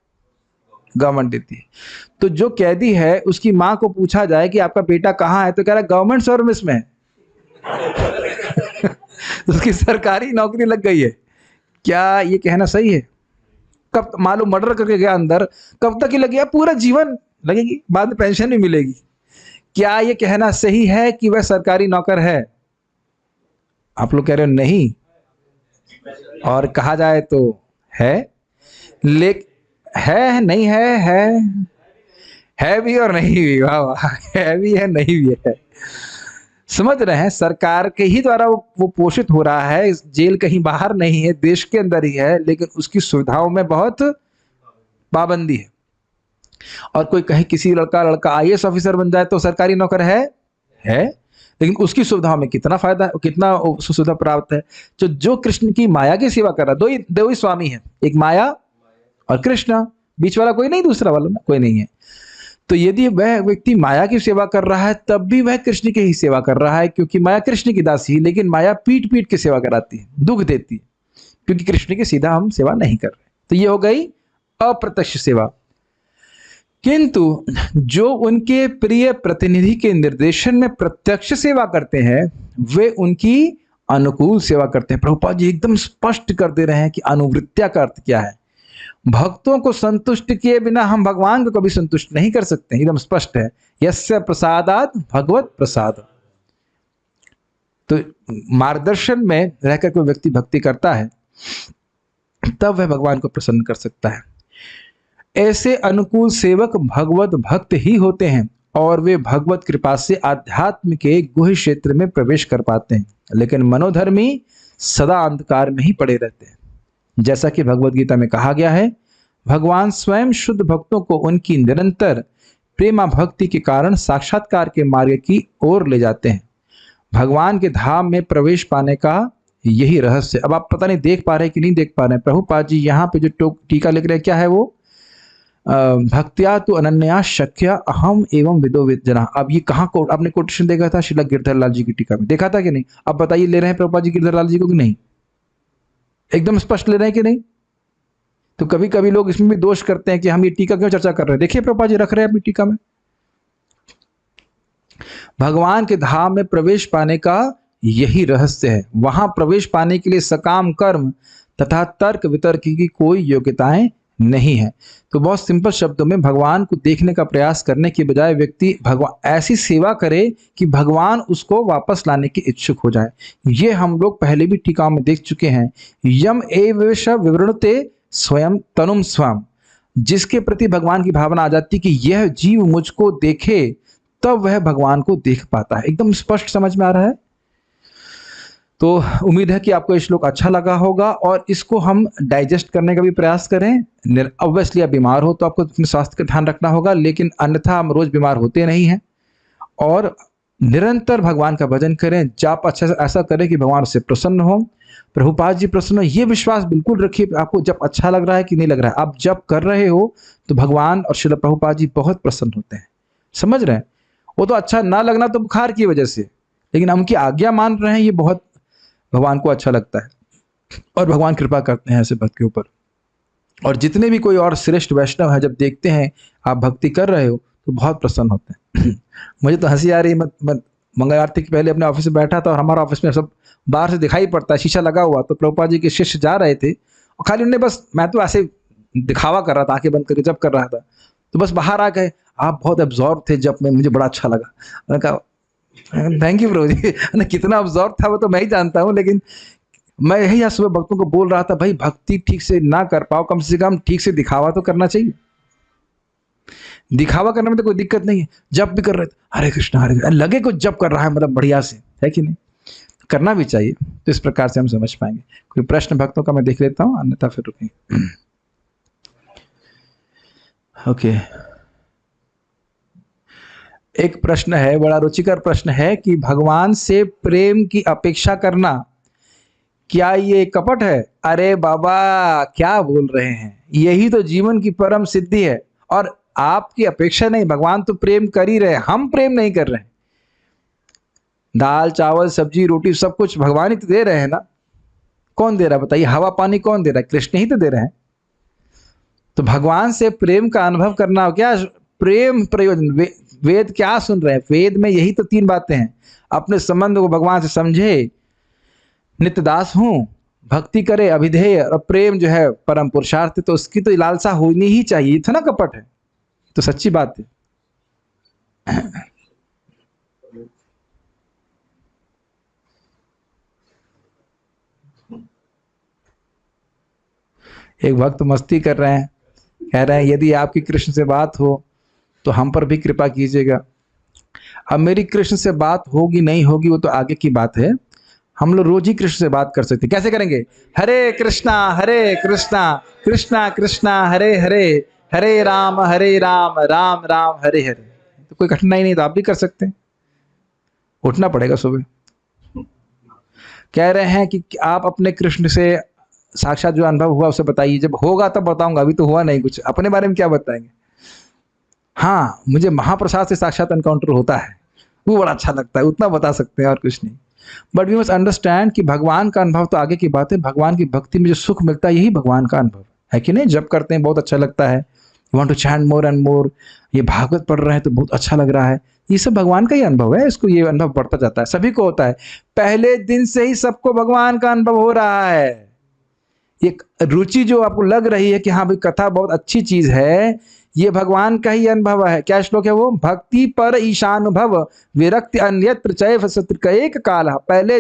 Speaker 1: गवर्नमेंट देती है। तो जो कैदी है उसकी माँ को पूछा जाए कि आपका बेटा कहाँ है, तो कह रहा है गवर्नमेंट सर्विस में है। उसकी सरकारी नौकरी लग गई है। क्या ये कहना सही है? कब मालूम मर्डर करके गया अंदर, कब तक ही लगेगा? पूरा जीवन लगेगी, बाद में पेंशन भी मिलेगी। क्या ये कहना सही है कि वह सरकारी नौकर है? आप लोग कह रहे हो नहीं, और कहा जाए तो है, लेकिन है नहीं है भी और नहीं भी। वाह वाह, है भी है नहीं भी है। समझ रहे हैं? सरकार के ही द्वारा वो पोषित हो रहा है। जेल कहीं बाहर नहीं है, देश के अंदर ही है, लेकिन उसकी सुविधाओं में बहुत पाबंदी है। और कोई कहे किसी लड़का IAS ऑफिसर बन जाए तो सरकारी नौकर है, लेकिन उसकी सुविधाओं में कितना फायदा है, कितना सुविधा प्राप्त है। जो कृष्ण की माया की सेवा कर रहा है, दो ही स्वामी है, एक माया और कृष्ण, बीच वाला कोई नहीं, दूसरा वाला ना कोई नहीं है। तो यदि वह व्यक्ति माया की सेवा कर रहा है तब भी वह कृष्ण की ही सेवा कर रहा है, क्योंकि माया कृष्ण की दासी है। लेकिन माया पीट पीट के सेवा कराती है, दुख देती है, क्योंकि कृष्ण की सीधा हम सेवा नहीं कर रहे। तो ये हो गई अप्रत्यक्ष सेवा। किंतु जो उनके प्रिय प्रतिनिधि के निर्देशन में प्रत्यक्ष सेवा करते हैं, वे उनकी अनुकूल सेवा करते हैं। प्रभुपाद जी एकदम स्पष्ट कर दे रहे हैं कि अनुवृत्त्या का अर्थ क्या है। भक्तों को संतुष्ट किए बिना हम भगवान को कभी संतुष्ट नहीं कर सकते, एकदम स्पष्ट है। यस्य प्रसादात भगवत प्रसाद। तो मार्गदर्शन में रहकर कोई व्यक्ति भक्ति करता है तब वह भगवान को प्रसन्न कर सकता है। ऐसे अनुकूल सेवक भगवत भक्त ही होते हैं और वे भगवत कृपा से आध्यात्म के गुह्य क्षेत्र में प्रवेश कर पाते हैं। लेकिन मनोधर्मी सदा अंधकार में ही पड़े रहते हैं। जैसा कि भगवत गीता में कहा गया है, भगवान स्वयं शुद्ध भक्तों को उनकी निरंतर प्रेमा भक्ति के कारण साक्षात्कार के मार्ग की ओर ले जाते हैं। भगवान के धाम में प्रवेश पाने का यही रहस्य। अब आप पता नहीं देख पा रहे कि नहीं देख पा रहे हैं। प्रभुपाद जी यहाँ पे जो टीका लिख रहे हैं, क्या है वो? भक्त्या तो अनन्या शक्या अहम एवं विदो विजना। अब ये कहाँ को आपने कोटेशन देखा था? श्रील गिरधर लाल जी की टीका में देखा था कि नहीं? अब बताइए, ले रहे हैं प्रभुपाद जी गिरधर लाल जी को कि नहीं? एकदम स्पष्ट ले रहे हैं कि नहीं? तो कभी कभी लोग इसमें भी दोष करते हैं कि हम ये टीका क्यों चर्चा कर रहे हैं। देखिए प्रभुपाद जी रख रहे हैं अपनी टीका में, भगवान के धाम में प्रवेश पाने का यही रहस्य है। वहां प्रवेश पाने के लिए सकाम कर्म तथा तर्क वितर्क की कोई योग्यताएं नहीं है। तो बहुत सिंपल शब्दों में भगवान को देखने का प्रयास करने के बजाय व्यक्ति भगवान ऐसी सेवा करे कि भगवान उसको वापस लाने की इच्छुक हो जाए। ये हम लोग पहले भी टीकाओं में देख चुके हैं। यम एवेश विवृणुते स्वयं तनुम स्वयं, जिसके प्रति भगवान की भावना आ जाती कि यह जीव मुझको देखे, तब वह भगवान को देख पाता है। एकदम स्पष्ट समझ में आ रहा है। तो उम्मीद है कि आपको ये श्लोक अच्छा लगा होगा और इसको हम डाइजेस्ट करने का भी प्रयास करें। ऑब्वियसली आप बीमार हो तो आपको अपने स्वास्थ्य का ध्यान रखना होगा, लेकिन अन्यथा हम रोज बीमार होते नहीं हैं। और निरंतर भगवान का भजन करें, जाप अच्छा से ऐसा करें कि भगवान उससे प्रसन्न हो, प्रभुपाद जी प्रसन्न हो। ये विश्वास बिल्कुल रखिए आपको जब अच्छा लग रहा है कि नहीं लग रहा है। आप जब कर रहे हो तो भगवान और श्रील प्रभुपाद जी बहुत प्रसन्न होते हैं। समझ रहे हैं? वो तो अच्छा ना लगना तो बुखार की वजह से, लेकिन हम उनकी आज्ञा मान रहे हैं, ये बहुत भगवान को अच्छा लगता है और भगवान कृपा करते हैं ऐसे भक्त के ऊपर। और जितने भी कोई और श्रेष्ठ वैष्णव है, जब देखते हैं आप भक्ति कर रहे हो तो बहुत प्रसन्न होते हैं। मुझे तो हंसी आ रही। मैं मंगल आरती के पहले अपने ऑफिस में बैठा था और हमारा ऑफिस में सब बाहर से दिखाई पड़ता है, शीशा लगा हुआ। तो प्रभुपाद जी के शिष्य जा रहे थे और खाली उन्होंने बस, मैं तो ऐसे दिखावा कर रहा था, आंखें बंद करके जब कर रहा था, तो बस बाहर आ गए, आप बहुत एब्जॉर्ब थे जब में, मुझे बड़ा अच्छा लगा। मैंने कहा थैंक यू प्रभु जी। कितना अब्जॉर्ब था वो तो मैं ही जानता हूँ, लेकिन मैं यही आज सुबह भक्तों को बोल रहा था, भाई भक्ति ठीक से ना कर पाओ, कम से कम ठीक से दिखावा तो करना चाहिए। दिखावा करने में तो कोई दिक्कत नहीं है। जब भी कर रहे थे हरे कृष्ण लगे कुछ जब कर रहा है, मतलब बढ़िया से, है कि नहीं? करना भी चाहिए। तो इस प्रकार से हम समझ पाएंगे। कोई प्रश्न भक्तों का मैं देख लेता हूँ, अन्यथा फिर रुकेंगे। ओके, एक प्रश्न है, बड़ा रुचिकर प्रश्न है कि भगवान से प्रेम की अपेक्षा करना क्या ये कपट है? अरे बाबा क्या बोल रहे हैं, यही तो जीवन की परम सिद्धि है। और आपकी अपेक्षा नहीं, भगवान तो प्रेम कर ही रहे, हम प्रेम नहीं कर रहे हैं। दाल चावल सब्जी रोटी सब कुछ भगवान ही तो दे रहे हैं ना। कौन दे रहा है बताइए? हवा पानी कौन दे रहा है? कृष्ण ही तो दे रहे हैं। तो भगवान से प्रेम का अनुभव करना क्या प्रेम प्रयोजन? वेद क्या सुन रहे हैं? वेद में यही तो 3 बातें हैं। अपने संबंध को भगवान से समझे, नित्यदास हूं, भक्ति करे अभिधेय, और प्रेम जो है परम पुरुषार्थ। तो उसकी तो लालसा होनी ही चाहिए, था ना? कपट है तो सच्ची बात है। एक भक्त मस्ती कर रहे हैं, कह रहे हैं यदि आपकी कृष्ण से बात हो तो हम पर भी कृपा कीजिएगा। अब मेरी कृष्ण से बात होगी नहीं होगी वो तो आगे की बात है। हम लोग रोज ही कृष्ण से बात कर सकते हैं। कैसे करेंगे? हरे कृष्णा कृष्णा कृष्णा हरे हरे, हरे राम राम राम हरे हरे। तो कोई कठिनाई नहीं, तो आप भी कर सकते हैं। उठना पड़ेगा सुबह। कह रहे हैं कि आप अपने कृष्ण से साक्षात जो अनुभव हुआ उसे बताइए। जब होगा तब बताऊंगा, अभी तो हुआ नहीं कुछ। अपने बारे में क्या बताएंगे? हाँ, मुझे महाप्रसाद से साक्षात एनकाउंटर होता है, वो बड़ा अच्छा लगता है, उतना बता सकते हैं और कुछ नहीं। बट वी मस्ट अंडरस्टैंड कि भगवान का अनुभव तो आगे की बात है। भगवान की भक्ति में जो सुख मिलता है यही भगवान का अनुभव है कि नहीं? जब करते हैं बहुत अच्छा लगता है, you want to chant more and more. ये भागवत पढ़ रहे हैं तो बहुत अच्छा लग रहा है, ये सब भगवान का ही अनुभव है। इसको ये अनुभव बढ़ता जाता है, सभी को होता है। पहले दिन से ही सबको भगवान का अनुभव हो रहा है। एक रुचि जो आपको लग रही है कि हाँ भाई कथा बहुत अच्छी चीज है, ये भगवान का ही अनुभव है। क्या श्लोक है वो? भक्ति पर ईशानुभव विरक्ति अन्यत्र चैव सत्र एक काल। पहले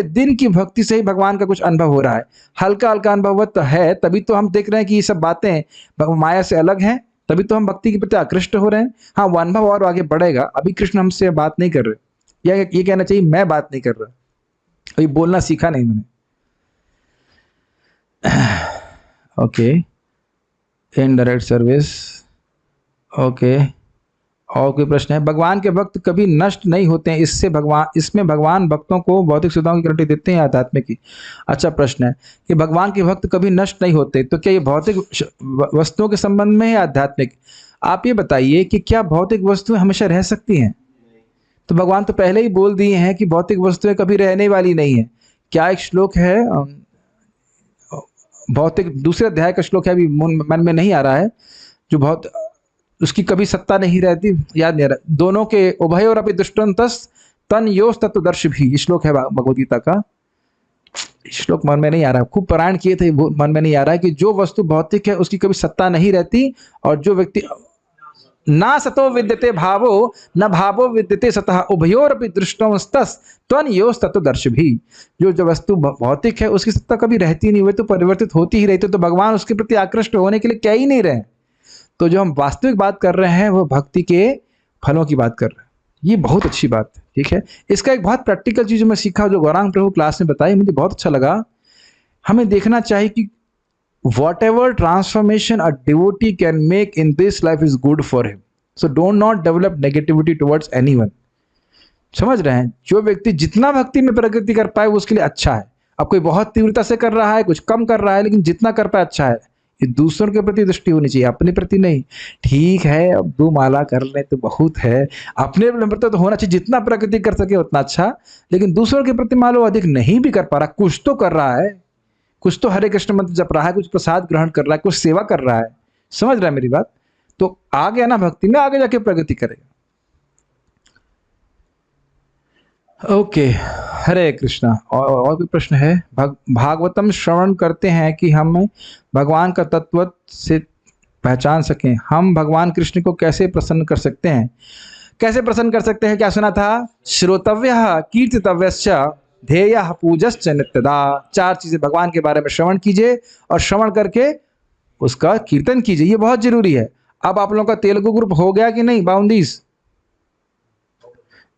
Speaker 1: दिन की भक्ति से ही भगवान का कुछ अनुभव हो रहा है। हल्का हल्का अनुभव तो है, तभी तो हम देख रहे हैं कि ये सब बातें माया से अलग हैं, तभी तो हम भक्ति के प्रति आकृष्ट हो रहे हैं। हाँ, वो अनुभव और आगे बढ़ेगा। अभी कृष्ण हमसे बात नहीं कर रहे, या ये कहना चाहिए मैं बात नहीं कर रहा, अभी बोलना सीखा नहीं मैंने। Okay, indirect service. ओके, और कोई प्रश्न है? भगवान के भक्त कभी नष्ट नहीं होते हैं, इसमें भगवान भक्तों को भौतिक सुविधाओं की गारंटी देते हैं आध्यात्मिक की? अच्छा प्रश्न है कि भगवान के भक्त कभी नष्ट नहीं होते, तो क्या ये भौतिक वस्तुओं के संबंध में है आध्यात्मिक? आप ये बताइए कि क्या भौतिक वस्तुएं हमेशा रह सकती हैं? तो भगवान तो पहले ही बोल दिए हैं कि भौतिक वस्तुएं कभी रहने वाली नहीं है। क्या एक श्लोक है, भौतिक दूसरे अध्याय का श्लोक है, अभी मन में नहीं आ रहा है, जो बहुत उसकी कभी सत्ता नहीं रहती, याद नहीं आ रहा। दोनों के उभयोरपि दुष्टंतस तन योस तत्वदर्शी भी, ये श्लोक है भगवद गीता का। श्लोक मन में नहीं आ रहा, खूब पारायण किए थे, मन में नहीं आ रहा है कि जो वस्तु भौतिक है उसकी कभी सत्ता नहीं रहती, और जो व्यक्ति ना सतो विद्यते भावो न भावो विद्यते सतः उभयोरपि दृष्टोस्तस् त्वन्योस् तत्वदर्शी भी। जो वस्तु भौतिक है उसकी सत्ता कभी रहती नहीं, हुई तो परिवर्तित होती ही रहती, तो भगवान उसके प्रति आकृष्ट होने के लिए क्या ही नहीं रहे। तो जो हम वास्तविक बात कर रहे हैं वो भक्ति के फलों की बात कर रहे हैं, ये बहुत अच्छी बात है। ठीक है, इसका एक बहुत प्रैक्टिकल चीज मैं सीखा जो गौरांग प्रभु क्लास में बताई, मुझे बहुत अच्छा लगा। हमें देखना चाहिए कि whatever transformation a devotee can make in this life is good for him, so do not develop negativity towards anyone। समझ रहे हैं, जो व्यक्ति जितना भक्ति में प्रगति कर पाए वो उसके लिए अच्छा है। अब कोई बहुत तीव्रता से कर रहा है, कुछ कम कर रहा है, लेकिन जितना कर पाए अच्छा है। ये दूसरों के प्रति दृष्टि होनी चाहिए, अपने प्रति नहीं। ठीक है, अब 2 माला कर ले तो बहुत है, अपने प्रति तो होना चाहिए, जितना प्रगति कर सके उतना अच्छा। लेकिन दूसरों के प्रति मान लो अधिक नहीं भी कर पा रहा, कुछ तो कर रहा है, कुछ तो हरे कृष्ण मंत्र जप रहा है, कुछ प्रसाद ग्रहण कर रहा है, कुछ सेवा कर रहा है। समझ रहा है मेरी बात? तो आ गया ना भक्ति में, आगे जाके प्रगति करेगा। ओके, हरे कृष्णा। और कोई प्रश्न है? भागवतम श्रवण करते हैं कि हम भगवान का तत्व से पहचान सकें, हम भगवान कृष्ण को कैसे प्रसन्न कर सकते हैं? कैसे प्रसन्न कर सकते हैं? क्या सुना था? श्रोतव्यः कीर्तितव्यश्च ध्येयः पूजश्च नित्यदा। 4 चीजें भगवान के बारे में श्रवण कीजिए और श्रवण करके उसका कीर्तन कीजिए, ये बहुत जरूरी है। अब आप लोगों का तेलुगु ग्रुप हो गया कि नहीं? बाउंडीज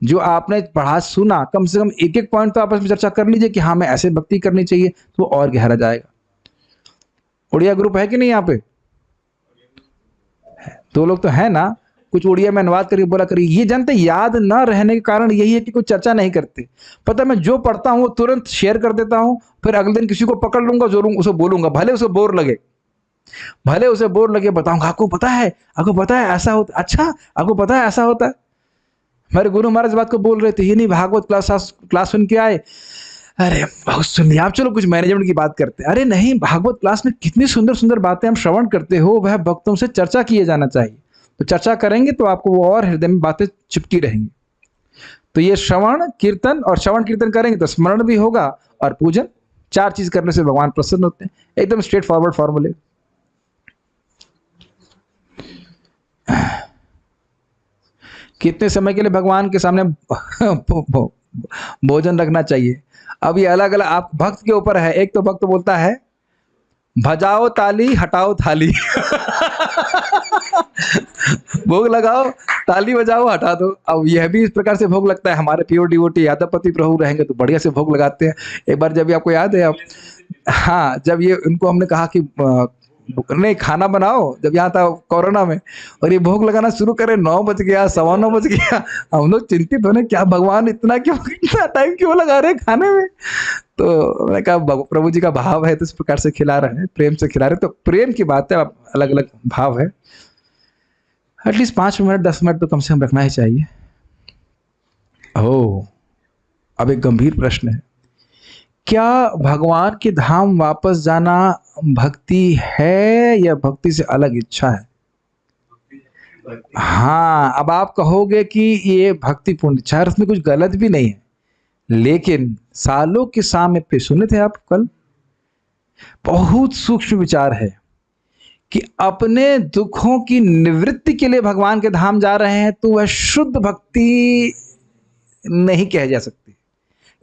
Speaker 1: जो आपने पढ़ा सुना, कम से कम एक पॉइंट तो आपस में चर्चा कर लीजिए कि हाँ मैं ऐसे भक्ति करनी चाहिए, तो और गहरा जाएगा। उड़िया ग्रुप है कि नहीं यहाँ पे? 2 लोग तो है ना, कुछ उड़िया में अनुवाद करके बोला करिए। ये जानते याद न रहने के कारण यही है कि कोई चर्चा नहीं करते। पता मैं जो पढ़ता हूँ वो तुरंत शेयर कर देता हूँ, फिर अगले दिन किसी को पकड़ लूंगा, जोरूंगा, उसे बोलूंगा, भले उसे बोर लगे, बताऊंगा आपको पता है ऐसा होता, अच्छा आपको पता है ऐसा होता है। हमारे गुरु महाराज बात को बोल रहे थे, ये नहीं भागवत क्लास सुन के आए, अरे बहुत सुन लिया आप, चलो कुछ मैनेजमेंट की बात करते हैं। अरे नहीं, भागवत क्लास में कितनी सुंदर सुंदर बातें हम श्रवण करते हो, वह भक्तों से चर्चा किए जाना चाहिए। तो चर्चा करेंगे तो आपको वो और हृदय में बातें चिपकी रहेंगी। तो ये श्रवण कीर्तन, और श्रवण कीर्तन करेंगे तो स्मरण भी होगा और पूजन, 4 चीज करने से भगवान प्रसन्न होते हैं। एकदम स्ट्रेट फॉरवर्ड फॉर्मूले। कितने समय के लिए भगवान के सामने भोजन रखना चाहिए? अब ये अलग अलग आप भक्त के ऊपर है। एक तो भक्त बोलता है भजाओ ताली हटाओ थाली भोग लगाओ, ताली बजाओ, हटा दो। अब यह भी इस प्रकार से भोग लगता है। हमारे प्योर डिवोटी यादवपति प्रभु रहेंगे तो बढ़िया से भोग लगाते हैं। एक बार जब आपको याद है, आप हाँ, जब ये इनको हमने कहा कि नहीं खाना बनाओ, जब यहाँ था कोरोना में, और ये भोग लगाना शुरू करे, 9 बज गया, 9:15 बज गया, हम लोग चिंतित होने, क्या भगवान इतना टाइम क्यों लगा रहे खाने में? तो मैंने कहा प्रभु जी का भाव है तो इस प्रकार से खिला रहे हैं, प्रेम से खिला रहे हैं। तो प्रेम की बात है, अलग अलग भाव है। एटलीस्ट 5 मिनट 10 मिनट तो कम से कम रखना ही चाहिए। ओह, अब एक गंभीर प्रश्न है, क्या भगवान के धाम वापस जाना भक्ति है या भक्ति से अलग इच्छा है? हाँ, अब आप कहोगे कि ये भक्तिपूर्ण इच्छा है, उसमें कुछ गलत भी नहीं है, लेकिन सालों के सामने पे सुने थे आप कल, बहुत सूक्ष्म विचार है कि अपने दुखों की निवृत्ति के लिए भगवान के धाम जा रहे हैं, तो वह शुद्ध भक्ति नहीं कह जा सकती।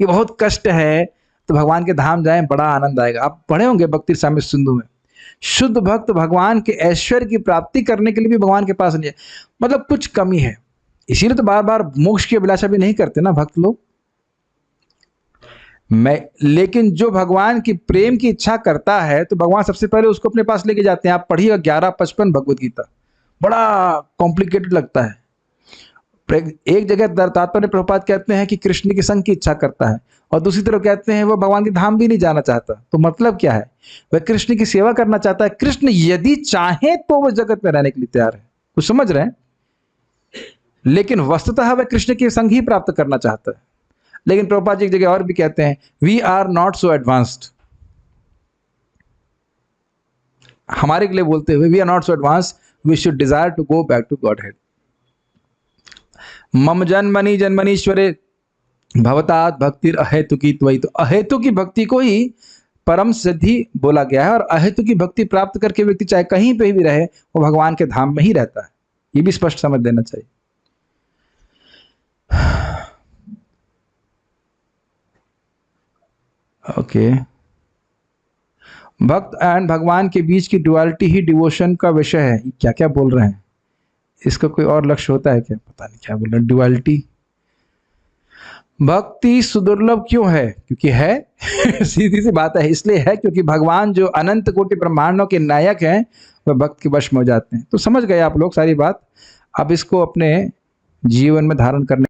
Speaker 1: ये बहुत कष्ट है, तो भगवान के धाम जाएं, बड़ा आनंद आएगा। आप पढ़े होंगे भक्ति रसामृत सिंधु में, शुद्ध भक्त भगवान के ऐश्वर्य की प्राप्ति करने के लिए भी भगवान के पास नहीं है, मतलब कुछ कमी है। इसीलिए तो बार बार मोक्ष की अभिलाषा भी नहीं करते ना भक्त लोग। लेकिन जो भगवान की प्रेम की इच्छा करता है तो भगवान सबसे पहले उसको अपने पास लेके जाते हैं। आप पढ़िएगा 11:55 भगवद गीता, बड़ा कॉम्प्लिकेटेड लगता है। एक जगह तात्पर्य प्रभुपाद कहते हैं कि कृष्ण के संग की इच्छा करता है, और दूसरी तरफ कहते हैं वह भगवान के धाम भी नहीं जाना चाहता। तो मतलब क्या है? वह कृष्ण की सेवा करना चाहता है। कृष्ण यदि चाहे तो वह जगत में रहने के लिए तैयार है, कुछ समझ रहे हैं? लेकिन वस्तुतः वह कृष्ण के संग ही प्राप्त करना चाहता है। लेकिन प्रभुपाद जी एक जगह और भी कहते हैं, we are not so advanced. हमारे के लिए बोलते हुए, we are not so advanced, we should desire to go back to Godhead. मम जन्मनि जन्मनीश्वरे भवतात भक्तिर अहेतुकी त्वयि, तो अहेतु की भक्ति को ही परम सिद्धि बोला गया है, और अहेतु की भक्ति प्राप्त करके व्यक्ति चाहे कहीं पे भी रहे वो भगवान के धाम में ही रहता है। ये भी स्पष्ट समझ लेना चाहिए। ओके, भक्त एंड भगवान के बीच की ड्युअलिटी ही डिवोशन का विषय है। क्या क्या बोल रहे हैं, इसका कोई और लक्ष्य होता है क्या? पता नहीं क्या बोल रहे हैं। ड्युअलिटी, भक्ति सुदुर्लभ क्यों है? क्योंकि है सीधी सी बात है, इसलिए है क्योंकि भगवान जो अनंत कोटि ब्रह्मांडों के नायक हैं वह भक्त के वश में हो जाते हैं। तो समझ गए आप लोग सारी बात। अब इसको अपने जीवन में धारण करने